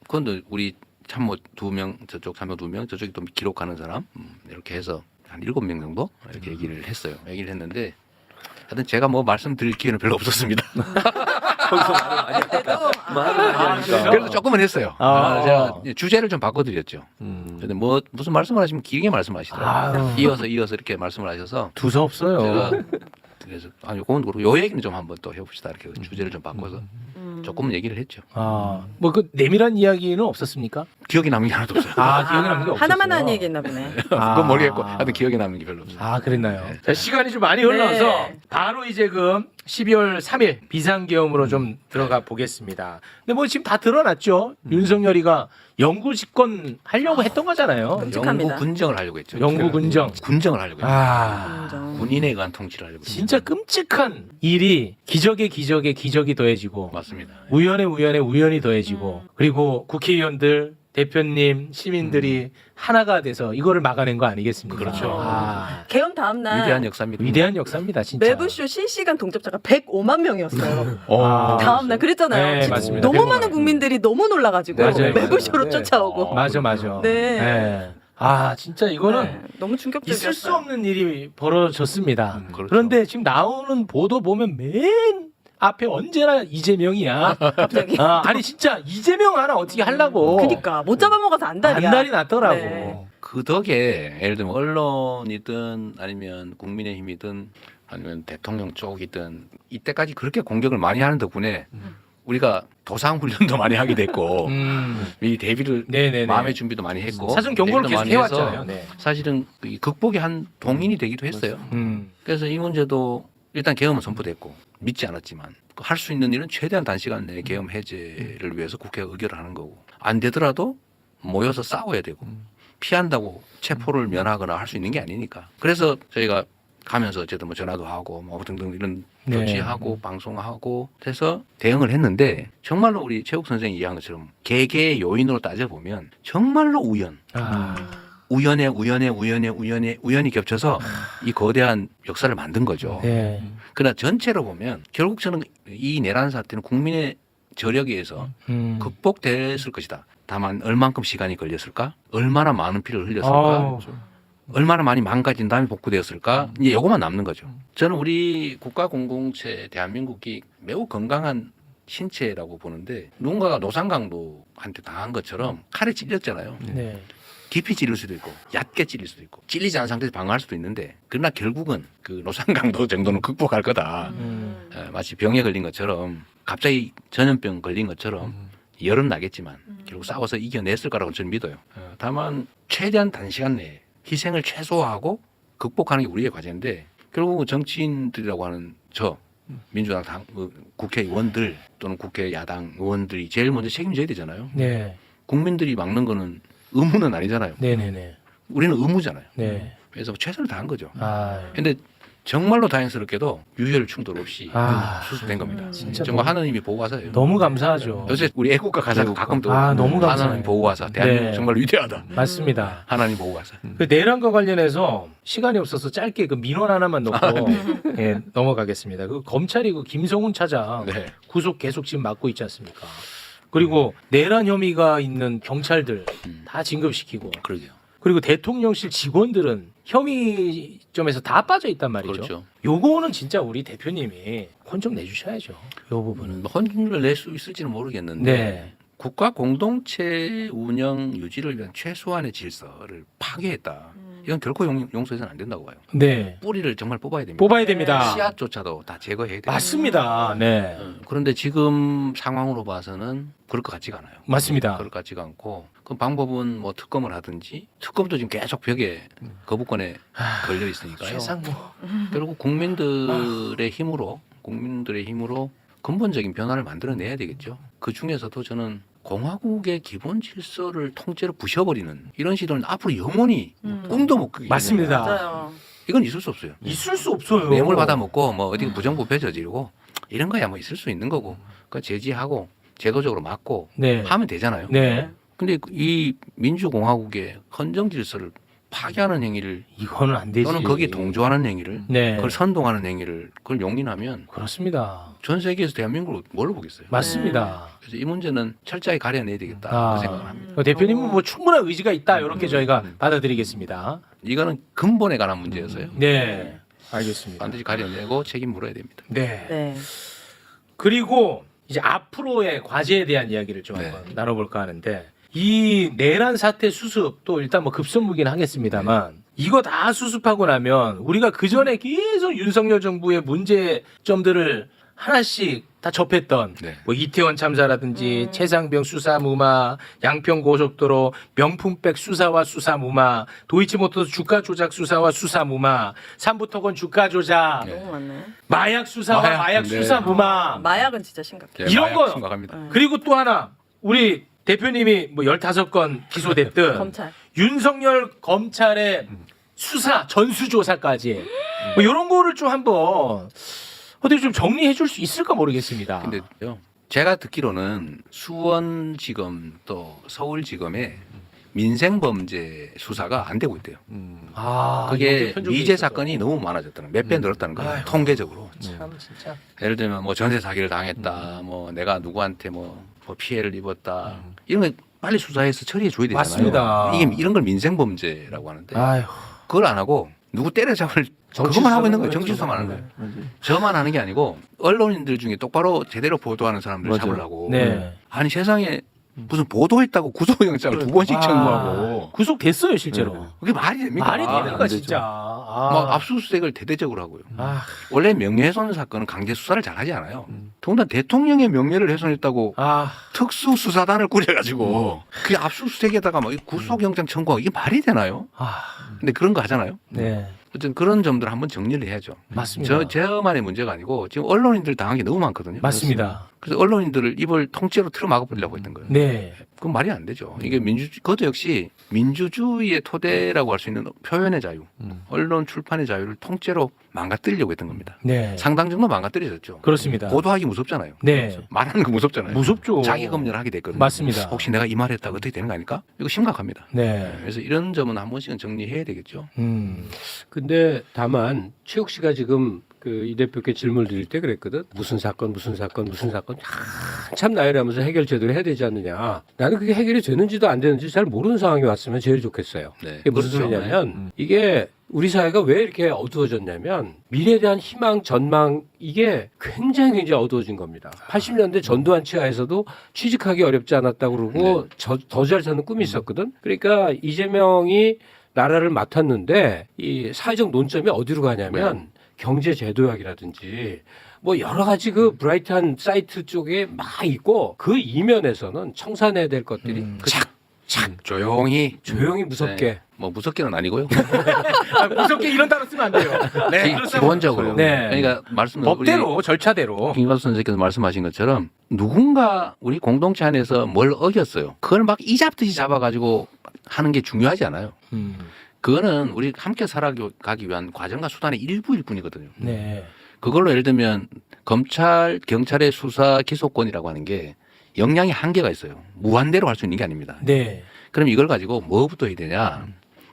그건도 우리 참모 2명 저쪽 참모 2명 저쪽이 또 기록하는 사람 이렇게 해서 한 7명 정도 이렇게 얘기를 했어요. 얘기를 했는데 하여튼 제가 뭐 말씀드릴 기회는 별로 없었습니다. 그래서 조금은 했어요. 제가 주제를 좀 바꿔드렸죠. 근데 뭐 무슨 말씀을 하시면 길게 말씀하시더라고요. 이어서 이렇게 말씀을 하셔서 두서 없어요. 제가 그래서 그건 그렇고 요 얘기는 좀 한번 또 해봅시다 이렇게 주제를 좀 바꿔서 조금은 얘기를 했죠. 뭐 그 내밀한 이야기는 없었습니까? 기억에 남는 게 하나도 없어요. 아, 기억에 남는 게 없었어요. 하나만 한 얘기했나 보네. 그건 모르겠고 하여튼 기억에 남는 게 별로 없어요. 아, 그랬나요? 자, 시간이 좀 많이 흘러서 네. 바로 이제 그 12월 3일 비상계엄으로 좀 들어가 보겠습니다. 근데 뭐 지금 다 드러났죠. 윤석열이가 영구 집권 하려고 했던 거잖아요. 끔찍합니다. 영구 군정을 하려고 했죠. 영구 군정. 군정을 하려고 했죠. 아, 인정. 군인에 의한 통치를 하려고 했죠. 진짜 끔찍한 일이 기적에 기적이 더해지고 맞습니다. 우연에 우연이 더해지고 그리고 국회의원들 대표님 시민들이 하나가 돼서 이거를 막아낸 거 아니겠습니까? 그렇죠. 아, 개엄 다음 날 위대한 역사입니다. 위대한 역사입니다, 진짜. 매부쇼 실시간 동접자가 105만 명이었어요. 아, 다음 날 그랬잖아요. 네, 진짜 맞습니다. 너무 105만 많은 국민들이 너무 놀라가지고 맞아요, 매부쇼로 맞아요. 쫓아오고. 맞아. 네. 네. 아, 진짜 이거는 네, 너무 충격적이었어요. 있을 수 없는 일이 벌어졌습니다. 그렇죠. 그런데 지금 나오는 보도 보면 맨 앞에 언제나 이재명이야. 갑자기. 아니 진짜 이재명 하나 어떻게 하려고. 그러니까 못 잡아먹어서 안달이야. 안달이 났더라고. 네. 그 덕에 예를 들면 언론이든 아니면 국민의힘이든 아니면 대통령 쪽이든 이때까지 그렇게 공격을 많이 하는 덕분에 우리가 도상 훈련도 많이 하게 됐고 이 대비를 네네네. 마음의 준비도 많이 했고 사전 경고를 대비도 계속 많이 해서 해왔잖아요. 네. 사실은 이 극복의 한 동인이 되기도 했어요. 그래서 이 문제도 일단 계엄은 선포됐고 믿지 않았지만 할 수 있는 일은 최대한 단시간 내에 계엄 해제를 위해서 국회가 의결을 하는 거고 안 되더라도 모여서 싸워야 되고 피한다고 체포를 면하거나 할 수 있는 게 아니니까. 그래서 저희가 가면서 어쨌든 뭐 전화도 하고 뭐 등등 이런 네. 조치하고 방송하고 해서 대응을 했는데 정말로 우리 최욱 선생이 이야기한 것처럼 개개의 요인으로 따져보면 정말로 우연이 겹쳐서 이 거대한 역사를 만든 거죠. 네. 그러나 전체로 보면 결국 저는 이 내란 사태는 국민의 저력에 의해서 극복됐을 것이다. 다만 얼만큼 시간이 걸렸을까? 얼마나 많은 피를 흘렸을까? 아우. 얼마나 많이 망가진 다음에 복구되었을까? 이제 요것만 남는 거죠. 저는 우리 국가 공동체 대한민국이 매우 건강한 신체라고 보는데 누군가가 노상강도한테 당한 것처럼 칼에 찔렸잖아요. 네. 깊이 찔릴 수도 있고 얕게 찔릴 수도 있고 찔리지 않은 상태에서 방어할 수도 있는데 그러나 결국은 그 노상강도 정도는 극복할 거다. 마치 병에 걸린 것처럼 갑자기 전염병 걸린 것처럼 열은 나겠지만 결국 싸워서 이겨냈을 거라고 저는 믿어요. 다만 최대한 단시간 내에 희생을 최소화하고 극복하는 게 우리의 과제인데 결국 정치인들이라고 하는 민주당 국회의원들 또는 국회 야당 의원들이 제일 먼저 책임져야 되잖아요. 네. 국민들이 막는 거는 의무는 아니잖아요. 네네네. 우리는 의무잖아요. 네. 그래서 최선을 다한 거죠. 아. 근데 정말로 다행스럽게도 유혈 충돌 없이 수습된 겁니다. 진짜 정말 하나님이 보호하사예요. 너무 감사하죠. 요새 우리 애국가 가사가 가끔 또 너무 감사해요. 하나님 보호하사 대한민국 네. 정말 위대하다. 맞습니다. 하나님 보호하사. 그 내란과 관련해서 시간이 없어서 짧게 그 민원 하나만 넣고 예, 넘어가겠습니다. 그 검찰이 그 김성훈 차장 네. 구속 계속 지금 맡고 있지 않습니까? 그리고 내란 혐의가 있는 경찰들 다 진급시키고 그러게요. 그리고 대통령실 직원들은 혐의점에서 다 빠져 있단 말이죠. 그렇죠. 요거는 진짜 우리 대표님이 혼 좀 내주셔야죠. 요 부분은. 혼을 낼 수 있을지는 모르겠는데 네. 국가 공동체 운영 유지를 위한 최소한의 질서를 파괴했다. 이건 결코 용서해서는 안 된다고 봐요. 네. 뿌리를 정말 뽑아야 됩니다. 뽑아야 됩니다. 씨앗조차도 다 제거해야 됩니다. 맞습니다. 네. 그런데 지금 상황으로 봐서는 그럴 것 같지가 않아요. 맞습니다. 그럴 것 같지가 않고 그 방법은 뭐 특검을 하든지 특검도 지금 계속 벽에 거부권에 걸려 있으니까요. 최상무. 결국 국민들의 힘으로 근본적인 변화를 만들어내야 되겠죠. 그 중에서도 저는 공화국의 기본 질서를 통째로 부셔버리는 이런 시도는 앞으로 영원히 꿈도 못 꾸게 맞습니다. 맞아요. 이건 있을 수 없어요. 있을 수 없어요. 뇌물 받아먹고 뭐 어디 부정부패 저지르고 이런 거야 뭐 있을 수 있는 거고 그 제지하고 제도적으로 막고 네. 하면 되잖아요. 네. 근데 이 민주공화국의 헌정 질서를 파괴하는 행위를 이거는 안 되지. 또는 거기에 동조하는 행위를 네. 그걸 선동하는 행위를 그걸 용인하면 그렇습니다. 전 세계에서 대한민국을 뭘로 보겠어요? 맞습니다. 그래서 이 문제는 철저히 가려내야 되겠다 아. 그 생각을 합니다. 대표님은 뭐 충분한 의지가 있다 이렇게 저희가 받아들이겠습니다. 이거는 근본에 관한 문제여서요. 네, 알겠습니다. 반드시 가려내고 책임 물어야 됩니다. 네. 네. 그리고 이제 앞으로의 과제에 대한 이야기를 좀 네. 한번 나눠볼까 하는데 이 내란 사태 수습 또 일단 뭐 급선무긴 하겠습니다만 이거 다 수습하고 나면 우리가 그 전에 계속 윤석열 정부의 문제점들을 하나씩 다 접했던 네. 뭐 이태원 참사라든지 최상병 수사 무마, 양평 고속도로 명품백 수사와 수사 무마, 도이치모터스 주가 조작 수사와 수사 무마, 삼부토건 주가 조작, 네. 너무 많네. 마약 수사와 마약 네. 수사 무마. 마약은 진짜 심각해. 예, 이런 마약 거. 심각합니다. 그리고 또 하나 우리 대표님이 뭐 15건 기소됐든 검찰. 윤석열 검찰의 수사 전수조사까지 뭐 이런 거를 좀 한번 어떻게 좀 정리해 줄 수 있을까 모르겠습니다. 근데요. 제가 듣기로는 수원지검 또 서울지검에 민생범죄 수사가 안 되고 있대요. 아, 그게 이게 편중돼 미제 있어서. 사건이 너무 많아졌다는 몇 배 늘었다는 거예요. 아이고. 통계적으로. 참 진짜. 예를 들면 뭐 전세 사기를 당했다, 뭐 내가 누구한테 뭐 피해를 입었다 이런 거 빨리 수사해서 처리해 줘야 되잖아요. 맞습니다. 이게 이런 걸 민생범죄라고 하는데 아유. 그걸 안 하고 누구 때려잡을 그것만 하고 있는 거예요. 정치 수사만 하는 거예요. 저만 하는 게 아니고 언론인들 중에 똑바로 제대로 보도하는 사람들 맞아요. 잡으려고. 네. 아니 세상에 무슨 보도했다고 구속영장을 2번씩 아, 청구하고 구속됐어요 실제로. 그게 말이 됩니까? 말이 안 됩니까 되죠. 진짜. 아. 막 압수수색을 대대적으로 하고요. 아. 원래 명예훼손 사건은 강제 수사를 잘 하지 않아요. 더군다나 대통령의 명예를 훼손했다고 아. 특수수사단을 꾸려가지고 그 압수수색에다가 막 구속영장 청구하고 이게 말이 되나요? 아. 근데 그런 거 하잖아요. 네. 어쨌든 그런 점들을 한번 정리를 해야죠. 맞습니다. 저만의 문제가 아니고 지금 언론인들 당한 게 너무 많거든요. 맞습니다. 그래서 언론인들을 입을 통째로 틀어 막아버리려고 했던 거예요. 네. 그건 말이 안 되죠. 이게 그것도 역시 민주주의의 토대라고 할 수 있는 표현의 자유, 언론 출판의 자유를 통째로 망가뜨리려고 했던 겁니다. 네. 상당 정도 망가뜨려졌죠. 그렇습니다. 보도하기 무섭잖아요. 네. 말하는 거 무섭잖아요. 무섭죠. 자기 검열을 하게 됐거든요. 맞습니다. 혹시 내가 이 말했다가 어떻게 되는 거 아닐까? 이거 심각합니다. 네. 그래서 이런 점은 한 번씩은 정리해야 되겠죠. 근데 다만 최욱 씨가 지금 그 이 대표께 질문을 드릴 때 그랬거든. 무슨 사건 한참 나열하면서 해결 제대로 해야 되지 않느냐. 나는 그게 해결이 되는지도 안 되는지 잘 모르는 상황이 왔으면 제일 좋겠어요. 네. 이게 무슨 그렇죠. 소리냐면 이게 우리 사회가 왜 이렇게 어두워졌냐면 미래에 대한 희망, 전망 이게 굉장히 어두워진 겁니다. 80년대 전두환 치하에서도 취직하기 어렵지 않았다고 그러고 더 잘 사는 꿈이 있었거든. 그러니까 이재명이 나라를 맡았는데 이 사회적 논점이 어디로 가냐면 경제 제도학이라든지 뭐 여러 가지 그 브라이트한 사이트 쪽에 막 있고 그 이면에서는 청산해야 될 것들이 착 조용히 조용히 무섭게 네. 뭐 무섭게는 아니고요. 아, 무섭게 이런 단어 쓰면 안 돼요. 네. 기본적으로. 네. 그러니까 말씀 법대로 절차대로. 김갑수 선생님께서 말씀하신 것처럼 누군가 우리 공동체 안에서 뭘 어겼어요. 그걸 막 이잡듯이 잡아가지고 하는 게 중요하지 않아요. 그거는 우리 함께 살아가기 위한 과정과 수단의 일부일 뿐이거든요. 네. 그걸로 예를 들면 경찰의 수사 기소권이라고 하는 게 역량이 한계가 있어요. 무한대로 할 수 있는 게 아닙니다. 네. 그럼 이걸 가지고 뭐부터 해야 되냐?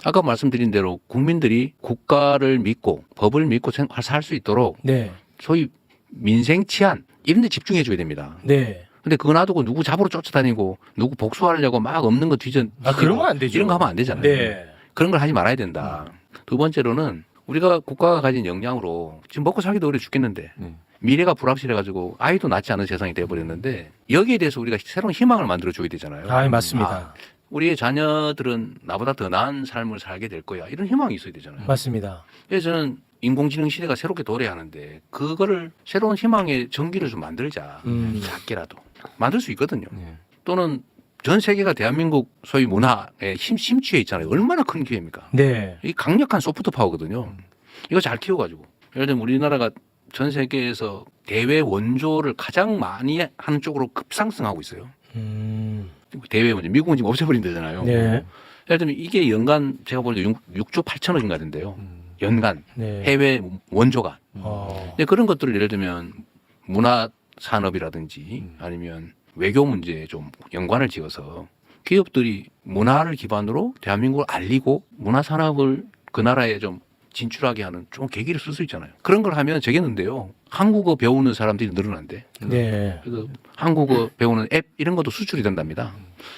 아까 말씀드린 대로 국민들이 국가를 믿고 법을 믿고 살 수 있도록 네. 소위 민생 치안 이런 데 집중해 줘야 됩니다. 네. 근데 그거 놔두고 누구 잡으러 쫓아다니고 누구 복수하려고 막 없는 거 아, 그런 건 안 되죠. 이런 거 하면 안 되잖아요. 네. 그런 걸 하지 말아야 된다. 두 번째로는 우리가 국가가 가진 역량으로 지금 먹고 살기도 어려 죽겠는데 미래가 불확실해가지고 아이도 낳지 않은 세상이 돼버렸는데 여기에 대해서 우리가 새로운 희망을 만들어줘야 되잖아요. 아, 맞습니다. 우리의 자녀들은 나보다 더 나은 삶을 살게 될 거야. 이런 희망이 있어야 되잖아요. 맞습니다. 그래서 저는 인공지능 시대가 새롭게 도래하는데 그거를 새로운 희망의 전기를 좀 만들자. 작게라도. 만들 수 있거든요. 또는 전 세계가 대한민국 소위 문화에 심취해 있잖아요. 얼마나 큰 기회입니까? 네. 이 강력한 소프트 파워거든요. 이거 잘 키워가지고. 예를 들면 우리나라가 전 세계에서 대외 원조를 가장 많이 하는 쪽으로 급상승하고 있어요. 대외 원조. 미국은 지금 없애버린다잖아요. 네. 예를 들면 이게 연간 제가 볼 때 6조 8천억인가 된대요. 연간 네. 해외 원조가. 어. 근데 그런 것들을 예를 들면 문화 산업이라든지 아니면 외교 문제에 좀 연관을 지어서 기업들이 문화를 기반으로 대한민국을 알리고 문화 산업을 그 나라에 좀 진출하게 하는 좀 계기를 쓸 수 있잖아요. 그런 걸 하면 되겠는데요. 한국어 배우는 사람들이 늘어난대. 네. 그래서 한국어 배우는 앱 이런 것도 수출이 된답니다.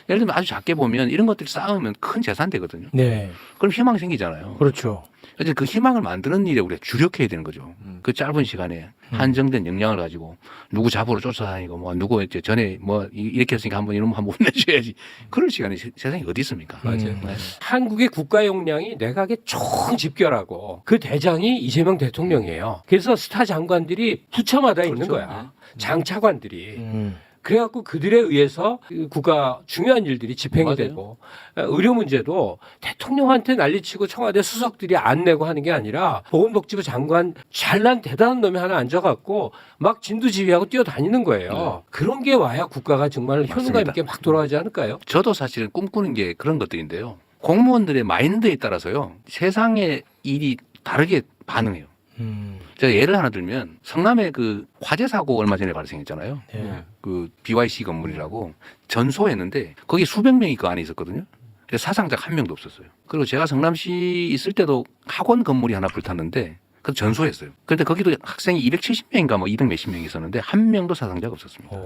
예를 들면 아주 작게 보면 이런 것들이 쌓으면 큰 재산 되거든요. 네. 그럼 희망이 생기잖아요. 그렇죠. 그래서 그 희망을 만드는 일에 우리가 주력해야 되는 거죠. 그 짧은 시간에 한정된 역량을 가지고 누구 잡으러 쫓아다니고 뭐 누구 이제 전에 뭐 이렇게 했으니까 한번 이놈 한번 혼내줘야지. 그럴 시간이 세상에 어디 있습니까? 맞아요. 한국의 국가 역량이 내각에 총 집결하고 그 대장이 이재명 대통령이에요. 그래서 스타 장관들이 사람들이 부처마다 있는 그렇죠. 거야. 장차관들이. 음. 그래갖고 그들에 의해서 국가 중요한 일들이 집행이 맞아요. 되고 의료 문제도 대통령한테 난리치고 청와대 수석들이 안 내고 하는 게 아니라 보건복지부 장관 잘난 대단한 놈이 하나 앉아갖고 막 진두지휘하고 뛰어다니는 거예요. 네. 그런 게 와야 국가가 정말 효능감 맞습니다. 있게 막 돌아가지 않을까요? 저도 사실은 꿈꾸는 게 그런 것들인데요. 공무원들의 마인드에 따라서요. 세상의 일이 다르게 반응해요. 제가 예를 하나 들면 성남에 그 화재 사고 얼마 전에 발생했잖아요. 네. 그 BYC 건물이라고 전소했는데 거기 수백 명이 그 안에 있었거든요. 그래서 사상자가 한 명도 없었어요. 그리고 제가 성남시 있을 때도 학원 건물이 하나 불탔는데 그 전소했어요. 그런데 거기도 학생이 270명인가 뭐 200 몇십 명이 있었는데 한 명도 사상자가 없었습니다.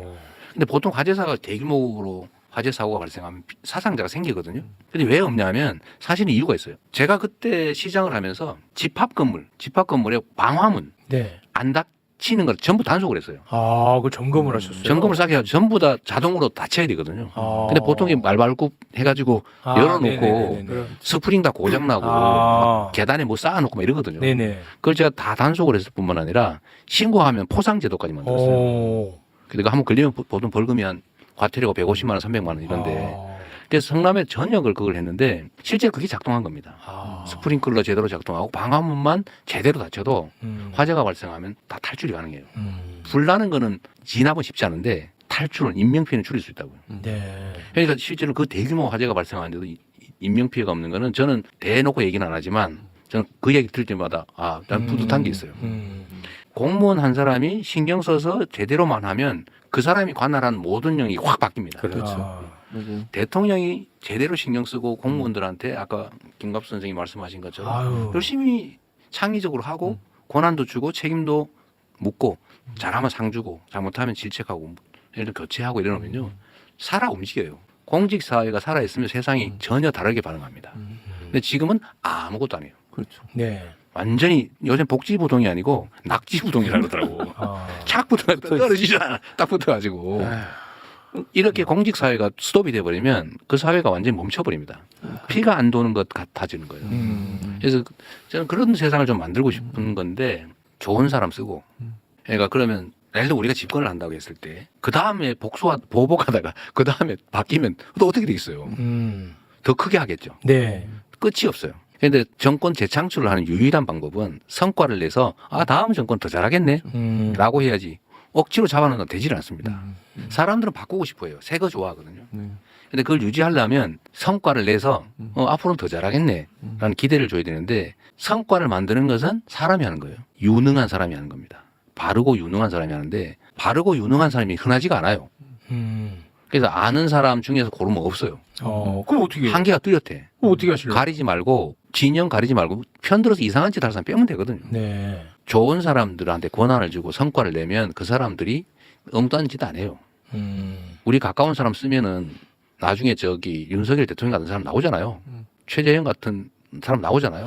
근데 보통 화재사가 대규모로 화재 사고가 발생하면 사상자가 생기거든요. 근데 왜 없냐면 사실은 이유가 있어요. 제가 그때 시장을 하면서 집합 건물에 방화문 네. 안 닫히는 걸 전부 단속을 했어요. 아, 그 점검을 하셨어요. 점검을 싸게 해서 전부 다 자동으로 닫혀야 되거든요. 아. 근데 보통 이 말발굽 해가지고 아, 열어놓고 네네네네. 스프링 다 고장나고 아. 막 계단에 뭐 쌓아놓고 막 이러거든요. 네네. 그걸 제가 다 단속을 했을 뿐만 아니라 신고하면 포상제도까지 만들었어요. 오. 그러니까 한번 걸리면 보통 벌금이 한 과태료가 150만 원, 300만 원 이런데 아. 그래서 성남에 전역을 그걸 했는데 실제 그게 작동한 겁니다. 아. 스프링클러 제대로 작동하고 방화문만 제대로 닫혀도 화재가 발생하면 다 탈출이 가능해요. 불 나는 거는 진압은 쉽지 않은데 탈출은 인명피해는 줄일 수 있다고요. 네. 그러니까 실제로 그 대규모 화재가 발생하는데도 인명피해가 없는 거는 저는 대놓고 얘기는 안 하지만 저는 그 얘기 들을 때마다 난 뿌듯한 게 있어요. 공무원 한 사람이 신경 써서 제대로만 하면 그 사람이 관할한 모든 영역이 확 바뀝니다. 그렇죠. 맞아요. 대통령이 제대로 신경 쓰고 공무원들한테 아까 김갑수 선생님이 말씀하신 것처럼 아유. 열심히 창의적으로 하고 권한도 주고 책임도 묻고 잘하면 상 주고 잘못하면 질책하고 예를 들어 교체하고 이러면요 살아 움직여요. 공직 사회가 살아 있으면 세상이 전혀 다르게 반응합니다. 근데 지금은 아무것도 안 해요. 그렇죠. 네. 완전히 요새 복지부동이 아니고 낙지부동이라 그러더라고. 아. 착 붙어 떨어지잖아. 딱 붙어가지고 이렇게 공직 사회가 스톱이 돼버리면 그 사회가 완전히 멈춰버립니다. 피가 안 도는 것 같아지는 거예요. 그래서 저는 그런 세상을 좀 만들고 싶은 건데 좋은 사람 쓰고. 그러니까 그러면 예를 들어 우리가 집권을 한다고 했을 때 그 다음에 보복하다가 그 다음에 바뀌면 또 어떻게 되겠어요? 더 크게 하겠죠. 네. 끝이 없어요. 그런데 정권 재창출을 하는 유일한 방법은 성과를 내서 다음 정권 더 잘하겠네 라고 해야지 억지로 잡아놓으면 되질 않습니다. 사람들은 바꾸고 싶어 해요. 새 거 좋아하거든요. 근데 그걸 유지하려면 성과를 내서 앞으로는 더 잘하겠네 라는 기대를 줘야 되는데 성과를 만드는 것은 사람이 하는 거예요. 유능한 사람이 하는 겁니다. 바르고 유능한 사람이 하는데 바르고 유능한 사람이 흔하지가 않아요. 그래서 아는 사람 중에서 고르면 없어요. 그럼 어떻게 해요? 한계가 뚜렷해. 그럼 어떻게 하실래요? 가리지 말고 진영 가리지 말고 편들어서 이상한 짓 할 사람 빼면 되거든요. 네. 좋은 사람들한테 권한을 주고 성과를 내면 그 사람들이 엉뚱한 짓 안 해요. 우리 가까운 사람 쓰면은 나중에 저기 윤석열 대통령 같은 사람 나오잖아요. 최재형 같은 사람 나오잖아요.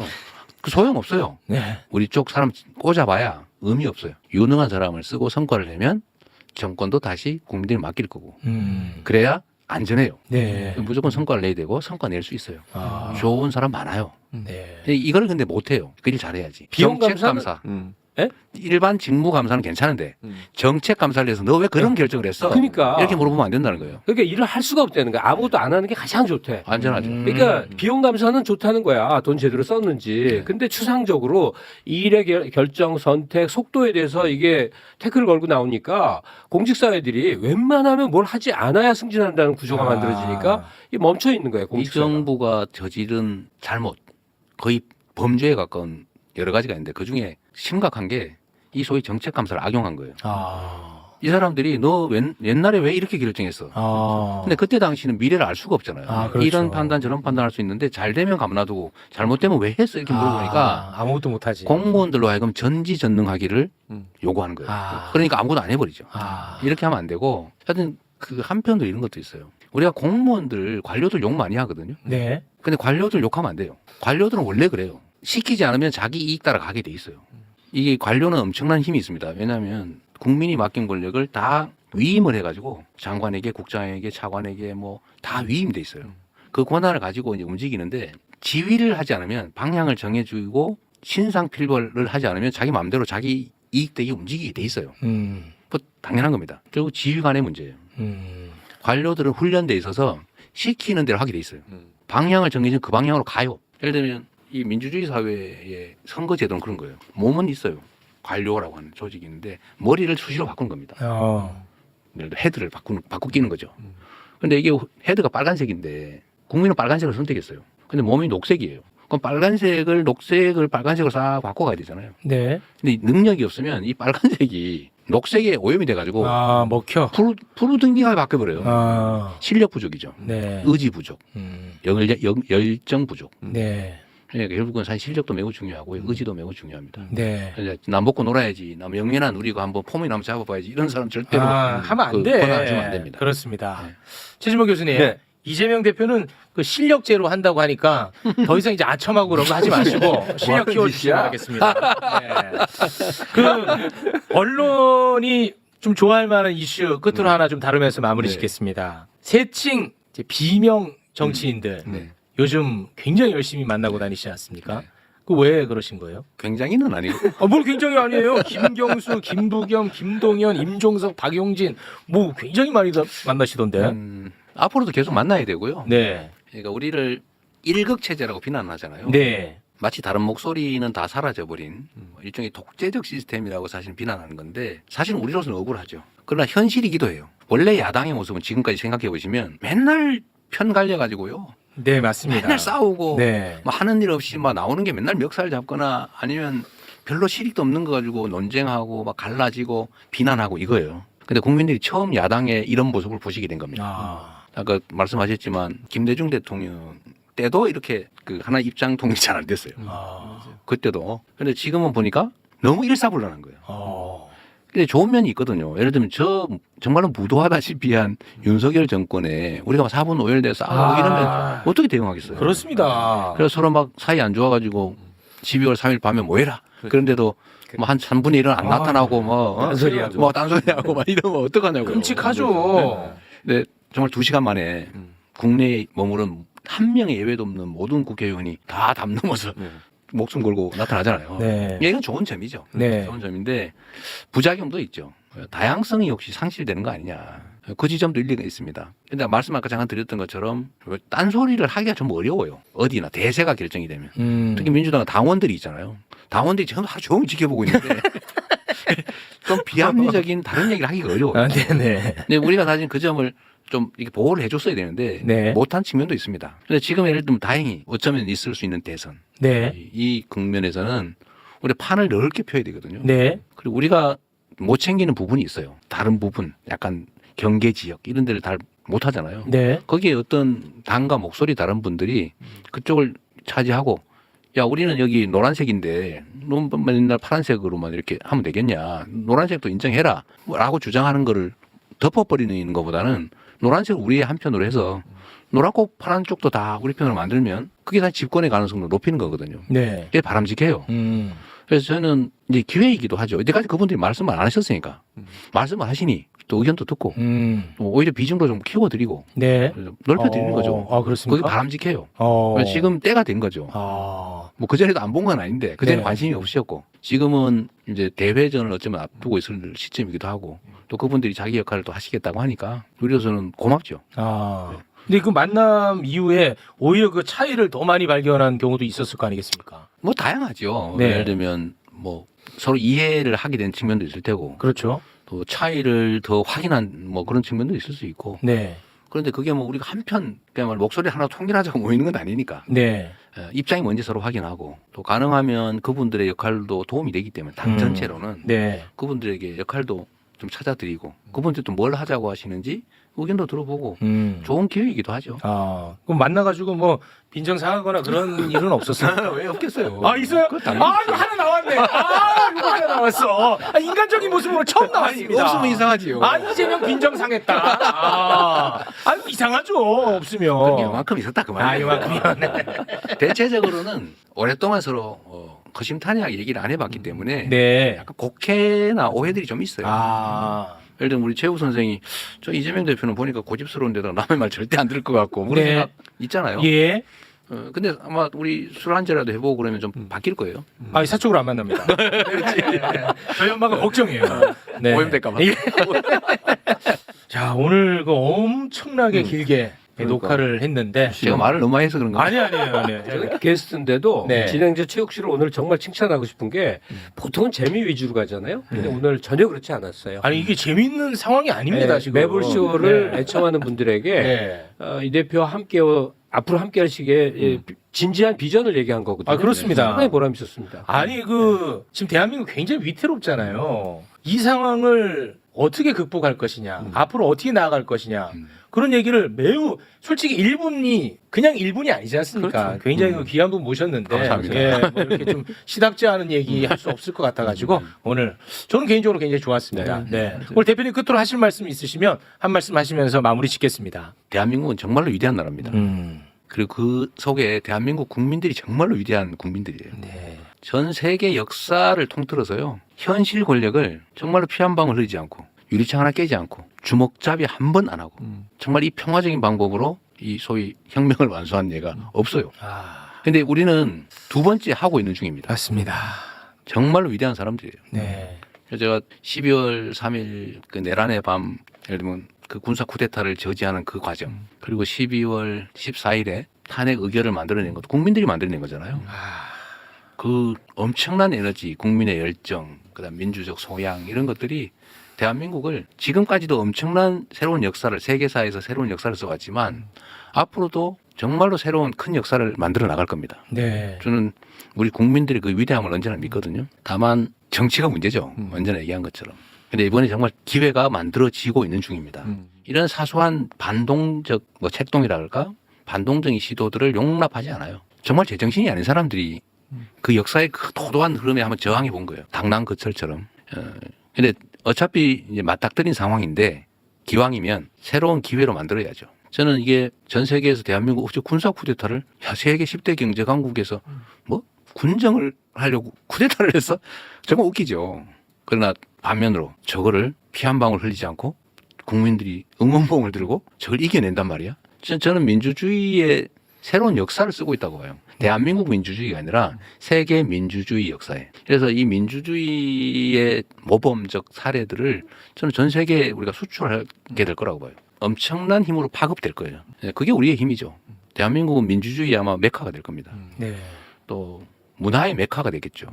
그 소용 없어요. 네. 우리 쪽 사람 꽂아봐야 의미 없어요. 유능한 사람을 쓰고 성과를 내면 정권도 다시 국민들이 맡길 거고. 그래야 안전해요. 네. 무조건 성과를 내야 되고 성과 낼 수 있어요. 아. 좋은 사람 많아요. 네. 근데 이걸 근데 못해요. 그 일 잘해야지. 비용 정책 감사는- 감사. 예? 일반 직무 감사는 괜찮은데 정책 감사를 해서 너 왜 그런 결정을 했어? 그러니까. 이렇게 물어보면 안 된다는 거예요. 그러니까 일을 할 수가 없다는 거야. 아무것도 안 하는 게 가장 좋대. 안전하죠. 그러니까 비용 감사는 좋다는 거야. 돈 제대로 썼는지. 근데 추상적으로 이 일의 결정, 선택, 속도에 대해서 이게 태클을 걸고 나오니까 공직사회들이 웬만하면 뭘 하지 않아야 승진한다는 구조가 만들어지니까 이게 멈춰 있는 거예요. 이 공직사회가. 정부가 저지른 잘못, 거의 범죄에 가까운 여러 가지가 있는데 그중에 심각한 게 이 소위 정책 감사를 악용한 거예요. 이 사람들이 너 옛날에 왜 이렇게 결정했어? 근데 그때 당시는 미래를 알 수가 없잖아요. 그렇죠. 이런 판단 저런 판단할 수 있는데 잘 되면 가만놔두고 잘못되면 왜 했어? 이렇게 물어보니까 아무것도 못하지. 공무원들로 하여금 전지전능하기를 요구하는 거예요. 그러니까 아무것도 안 해버리죠. 이렇게 하면 안 되고 하여튼 그 한편도 이런 것도 있어요. 우리가 공무원들 관료들 욕 많이 하거든요. 네. 근데 관료들 욕하면 안 돼요. 관료들은 원래 그래요. 시키지 않으면 자기 이익 따라 가게 돼 있어요. 이게 관료는 엄청난 힘이 있습니다. 왜냐하면 국민이 맡긴 권력을 다 위임을 해가지고 장관에게, 국장에게, 차관에게 뭐 다 위임돼 있어요. 그 권한을 가지고 이제 움직이는데 지휘를 하지 않으면 방향을 정해주고 신상필벌을 하지 않으면 자기 마음대로 자기 이익되게 움직이게 돼 있어요. 뭐 당연한 겁니다. 그리고 지휘관의 문제예요. 관료들은 훈련돼 있어서 시키는 대로 하게 돼 있어요. 방향을 정해지면 그 방향으로 가요. 예를 들면 이 민주주의 사회의 선거 제도는 그런 거예요. 몸은 있어요. 관료라고 하는 조직이 있는데 머리를 수시로 바꾸는 겁니다. 예를 들어 헤드를 바꾸기는 거죠. 근데 이게 헤드가 빨간색인데 국민은 빨간색을 선택했어요. 근데 몸이 녹색이에요. 그럼 녹색을 빨간색으로 싹 바꿔가야 되잖아요. 네. 근데 능력이 없으면 이 빨간색이 녹색에 오염이 돼가지고 먹혀. 푸르등기가 바뀌어버려요. 실력 부족이죠. 네. 의지 부족, 열정 부족. 네. 그러니까 결국은 사실 실력도 매우 중요하고 의지도 매우 중요합니다. 네. 남 먹고 놀아야지, 남 영예나 누리고 한번 폼이나 한번 잡아봐야지 이런 사람 절대로 하면 안 돼. 권한주면 안 됩니다. 그렇습니다. 네. 최진모 교수님. 네. 이재명 대표는 그 실력제로 한다고 하니까 더 이상 이제 아첨하고 그런 거 하지 마시고 실력 키워주시기 바라겠습니다. 네. 그 언론이 좀 좋아할 만한 이슈 끝으로 하나 좀 다루면서 마무리 짓겠습니다. 새칭 이제 비명 정치인들 네. 요즘 굉장히 열심히 만나고 다니시지 않습니까? 네. 그 왜 그러신 거예요? 굉장히는 아니고 뭘 굉장히 아니에요. 김경수, 김부겸, 김동연, 임종석, 박용진 뭐 굉장히 많이 만나시던데. 앞으로도 계속 만나야 되고요. 네. 그러니까 우리를 일극 체제라고 비난하잖아요. 네. 마치 다른 목소리는 다 사라져버린 일종의 독재적 시스템이라고 사실 비난하는 건데 사실은 우리로서는 억울하죠. 그러나 현실이기도 해요. 원래 야당의 모습은 지금까지 생각해 보시면 맨날 편 갈려가지고요. 네, 맞습니다. 맨날 싸우고 네. 뭐 하는 일 없이 막 나오는 게 맨날 멱살 잡거나 아니면 별로 실익도 없는 거 가지고 논쟁하고 막 갈라지고 비난하고 이거예요. 근데 국민들이 처음 야당의 이런 모습을 보시게 된 겁니다. 아까 말씀하셨지만 김대중 대통령 때도 이렇게 그 하나 입장 통일이 잘 안 됐어요. 그때도. 근데 지금은 보니까 너무 일사불란한 거예요. 근데 좋은 면이 있거든요. 예를 들면 정말로 무도하다시피 한 윤석열 정권에 우리가 4분 5일 싸우고 이러면 어떻게 대응하겠어요? 그렇습니다. 그래서 서로 막 사이 안 좋아가지고 12월 3일 밤에 뭐 해라. 그런데도 뭐 한 3분의 1은 안 나타나고 뭐 딴소리하고 막 이러면 어떡하냐고요. 끔찍하죠. 근데 정말 2시간 만에 국내에 머무른 한 명의 예외도 없는 모든 국회의원이 다 담 넘어서 목숨 걸고 나타나잖아요. 네. 이건 좋은 점이죠. 네. 좋은 점인데 부작용도 있죠. 다양성이 혹시 상실되는 거 아니냐. 그 지점도 일리가 있습니다. 근데 말씀 아까 잠깐 드렸던 것처럼 딴소리를 하기가 좀 어려워요. 어디나 대세가 결정이 되면. 특히 민주당은 당원들이 있잖아요. 당원들이 지금 하루 종일 지켜보고 있는데 좀 비합리적인 다른 얘기를 하기가 어려워요. 네네. 근데 우리가 사실 그 점을 좀 이렇게 보호를 해줬어야 되는데 네. 못한 측면도 있습니다. 근데 지금 예를 들면 다행히 어쩌면 있을 수 있는 대선 네. 이 국면에서는 우리 판을 넓게 펴야 되거든요. 네. 그리고 우리가 못 챙기는 부분이 있어요. 다른 부분, 약간 경계 지역 이런 데를 잘 못하잖아요. 네. 거기에 어떤 당과 목소리 다른 분들이 그쪽을 차지하고 야 우리는 여기 노란색인데 너 맨날 파란색으로만 이렇게 하면 되겠냐. 노란색도 인정해라 라고 주장하는 거를 덮어버리는 것보다는 노란색을 우리의 한편으로 해서 노랗고 파란 쪽도 다 우리 편으로 만들면 그게 다 집권의 가능성을 높이는 거거든요. 네. 그게 바람직해요. 그래서 저는 이제 기회이기도 하죠. 이때까지 그분들이 말씀을 안 하셨으니까 말씀을 하시니 또 의견도 듣고 또 오히려 비중도 좀 키워드리고 네. 넓혀드리는 거죠. 그렇습니까? 그게 바람직해요. 어. 지금 때가 된 거죠. 뭐 그전에도 안 본 건 아닌데 그전에 네. 관심이 없으셨고 지금은 이제 대회전을 어쩌면 앞두고 있을 시점이기도 하고 또 그분들이 자기 역할을 또 하시겠다고 하니까 우리로서는 고맙죠. 근데 그 만남 이후에 오히려 그 차이를 더 많이 발견한 경우도 있었을 거 아니겠습니까? 뭐 다양하죠. 네. 예를 들면 뭐 서로 이해를 하게 된 측면도 있을 테고 그렇죠. 또 차이를 더 확인한 뭐 그런 측면도 있을 수 있고 네. 그런데 그게 뭐 우리가 한편 그야말로 목소리 하나 통일하자고 모이는 건 아니니까 네. 입장이 뭔지 서로 확인하고 또 가능하면 그분들의 역할도 도움이 되기 때문에 당 전체로는 네. 그분들에게 역할도 좀 찾아드리고 그분들도 뭘 하자고 하시는지 의견도 들어보고 좋은 기회이기도 하죠. 그럼 만나가지고 뭐 빈정 상하거나 그런 일은 없었어요? 왜 없겠어요? 있어요? 그거 당연히 이거 하나 나왔네. 이거 하나 나왔어. 인간적인 모습으로 처음 나왔습니다. 없으면 이상하지요. 이재명 빈정 상했다. 이상하죠. 없으면. 그게 이만큼 있었다 그 말이에요. 이만큼이면. 대체적으로는 오랫동안 서로 거심탄회하게 얘기를 안 해봤기 때문에 네. 약간 곡해나 오해들이 좀 있어요. 예를 들면 우리 최우 선생이 저 이재명 대표는 보니까 고집스러운데다가 남의 말 절대 안 들을 것 같고 그런 네. 생각 있잖아요. 예. 근데 아마 우리 술 한 잔이라도 해보고 그러면 좀 바뀔 거예요. 아, 사적으로 안 만납니다. 저희 엄마가 걱정이에요. 네. 오염될까 봐. 예. 자, 오늘 그 엄청나게 길게 녹화를 했는데 제가 말을 너무 많이 해서 그런 거 아니에요. 게스트인데도 네. 진행자 최욱 씨를 오늘 정말 칭찬하고 싶은 게 보통은 재미 위주로 가잖아요. 근데 오늘 전혀 그렇지 않았어요. 아니 이게 재밌는 상황이 아닙니다 네, 지금. 매불쇼를 네. 애청하는 분들에게 네. 이 대표와 함께 앞으로 함께할 시기에 진지한 비전을 얘기한 거거든요. 아, 그렇습니다. 상당히 보람 있었습니다. 아니 그 지금 대한민국 굉장히 위태롭잖아요. 이 상황을 어떻게 극복할 것이냐, 앞으로 어떻게 나아갈 것이냐 그런 얘기를 매우 솔직히 1분이 그냥 1분이 아니지 않습니까? 굉장히 그 귀한 분 모셨는데 감사합니다. 예, 뭐 이렇게 좀 시답지 않은 얘기 할 수 없을 것 같아가지고 오늘 저는 개인적으로 굉장히 좋았습니다. 네. 오늘 대표님 끝으로 하실 말씀 있으시면 한 말씀 하시면서 마무리 짓겠습니다. 대한민국은 정말로 위대한 나라입니다. 음. 그리고 그 속에 대한민국 국민들이 정말로 위대한 국민들이에요. 네. 전 세계 역사를 통틀어서요. 현실 권력을 정말로 피 한 방울 흘리지 않고 유리창 하나 깨지 않고 주먹잡이 한 번 안 하고 정말 이 평화적인 방법으로 이 소위 혁명을 완수한 예가 없어요. 아, 근데 우리는 두 번째 하고 있는 중입니다. 맞습니다. 정말로 위대한 사람들이에요. 네. 그래서 제가 12월 3일 그 내란의 밤 예를 들면 그 군사 쿠데타를 저지하는 그 과정 그리고 12월 14일에 탄핵 의결을 만들어낸 것도 국민들이 만들어낸 거잖아요. 아, 그 엄청난 에너지, 국민의 열정, 그다음 민주적 소양 이런 것들이 대한민국을 지금까지도 엄청난 새로운 역사를 세계사에서 새로운 역사를 써왔지만 앞으로도 정말로 새로운 큰 역사를 만들어 나갈 겁니다. 네. 저는 우리 국민들의 그 위대함을 언제나 믿거든요. 다만 정치가 문제죠. 언제나 얘기한 것처럼. 근데 이번에 정말 기회가 만들어지고 있는 중입니다. 이런 사소한 반동적 뭐 책동이라 할까? 반동적인 시도들을 용납하지 않아요. 정말 제정신이 아닌 사람들이 그 역사의 그 도도한 흐름에 한번 저항해 본 거예요. 당랑거철처럼. 근데 어차피 이제 맞닥뜨린 상황인데 기왕이면 새로운 기회로 만들어야죠. 저는 이게 전 세계에서 대한민국 군사 쿠데타를 세계 10대 경제 강국에서 뭐 군정을 하려고 쿠데타를 했어? 정말 웃기죠. 그러나 반면으로 저거를 피 한 방울 흘리지 않고 국민들이 응원봉을 들고 저걸 이겨낸단 말이야. 저는 민주주의의 새로운 역사를 쓰고 있다고 봐요. 대한민국 민주주의가 아니라 세계 민주주의 역사에. 그래서 이 민주주의의 모범적 사례들을 저는 전 세계에 우리가 수출하게 될 거라고 봐요. 엄청난 힘으로 파급될 거예요. 그게 우리의 힘이죠. 대한민국은 민주주의 아마 메카가 될 겁니다. 네. 또 문화의 메카가 되겠죠.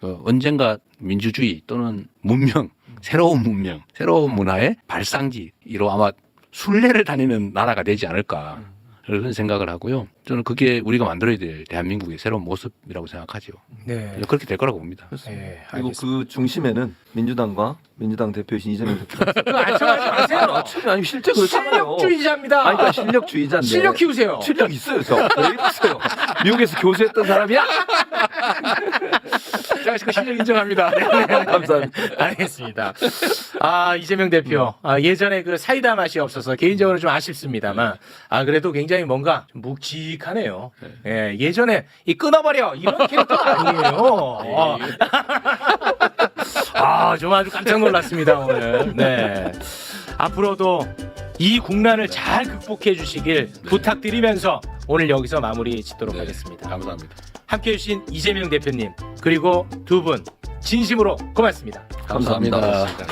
언젠가 민주주의 또는 문명, 새로운 문명, 새로운 문화의 발상지로 아마 순례를 다니는 나라가 되지 않을까 그런 생각을 하고요. 저는 그게 우리가 만들어야 될 대한민국의 새로운 모습이라고 생각하죠. 네. 그렇게 될 거라고 봅니다. 네. 그리고 알겠습니다. 그 중심에는 민주당과 민주당 대표이신 이재명 대표. 그거 안청하지 마세요. 아니 실제 그렇잖아요. 실력주의자입니다. 아니 그러니까 실력주의자인데. 실력 키우세요. 실력 있어요, 저. 왜 이러세요? 미국에서 교수했던 사람이야? 제가 그 실력 인정합니다. 네. 감사합니다. 알겠습니다. 아, 이재명 대표. 예전에 그 사이다 맛이 없어서 개인적으로 좀 아쉽습니다만, 그래도 굉장히 뭔가 좀 묵직하네요. 예, 예전에 이 끊어버려! 이런 캐릭터가 아니에요. 좀 아주 깜짝 놀랐습니다, 오늘. 네. 앞으로도 이 국난을 잘 극복해 주시길 부탁드리면서 오늘 여기서 마무리 짓도록 하겠습니다. 감사합니다. 함께 해주신 이재명 대표님, 그리고 두 분, 진심으로 고맙습니다. 감사합니다. 감사합니다.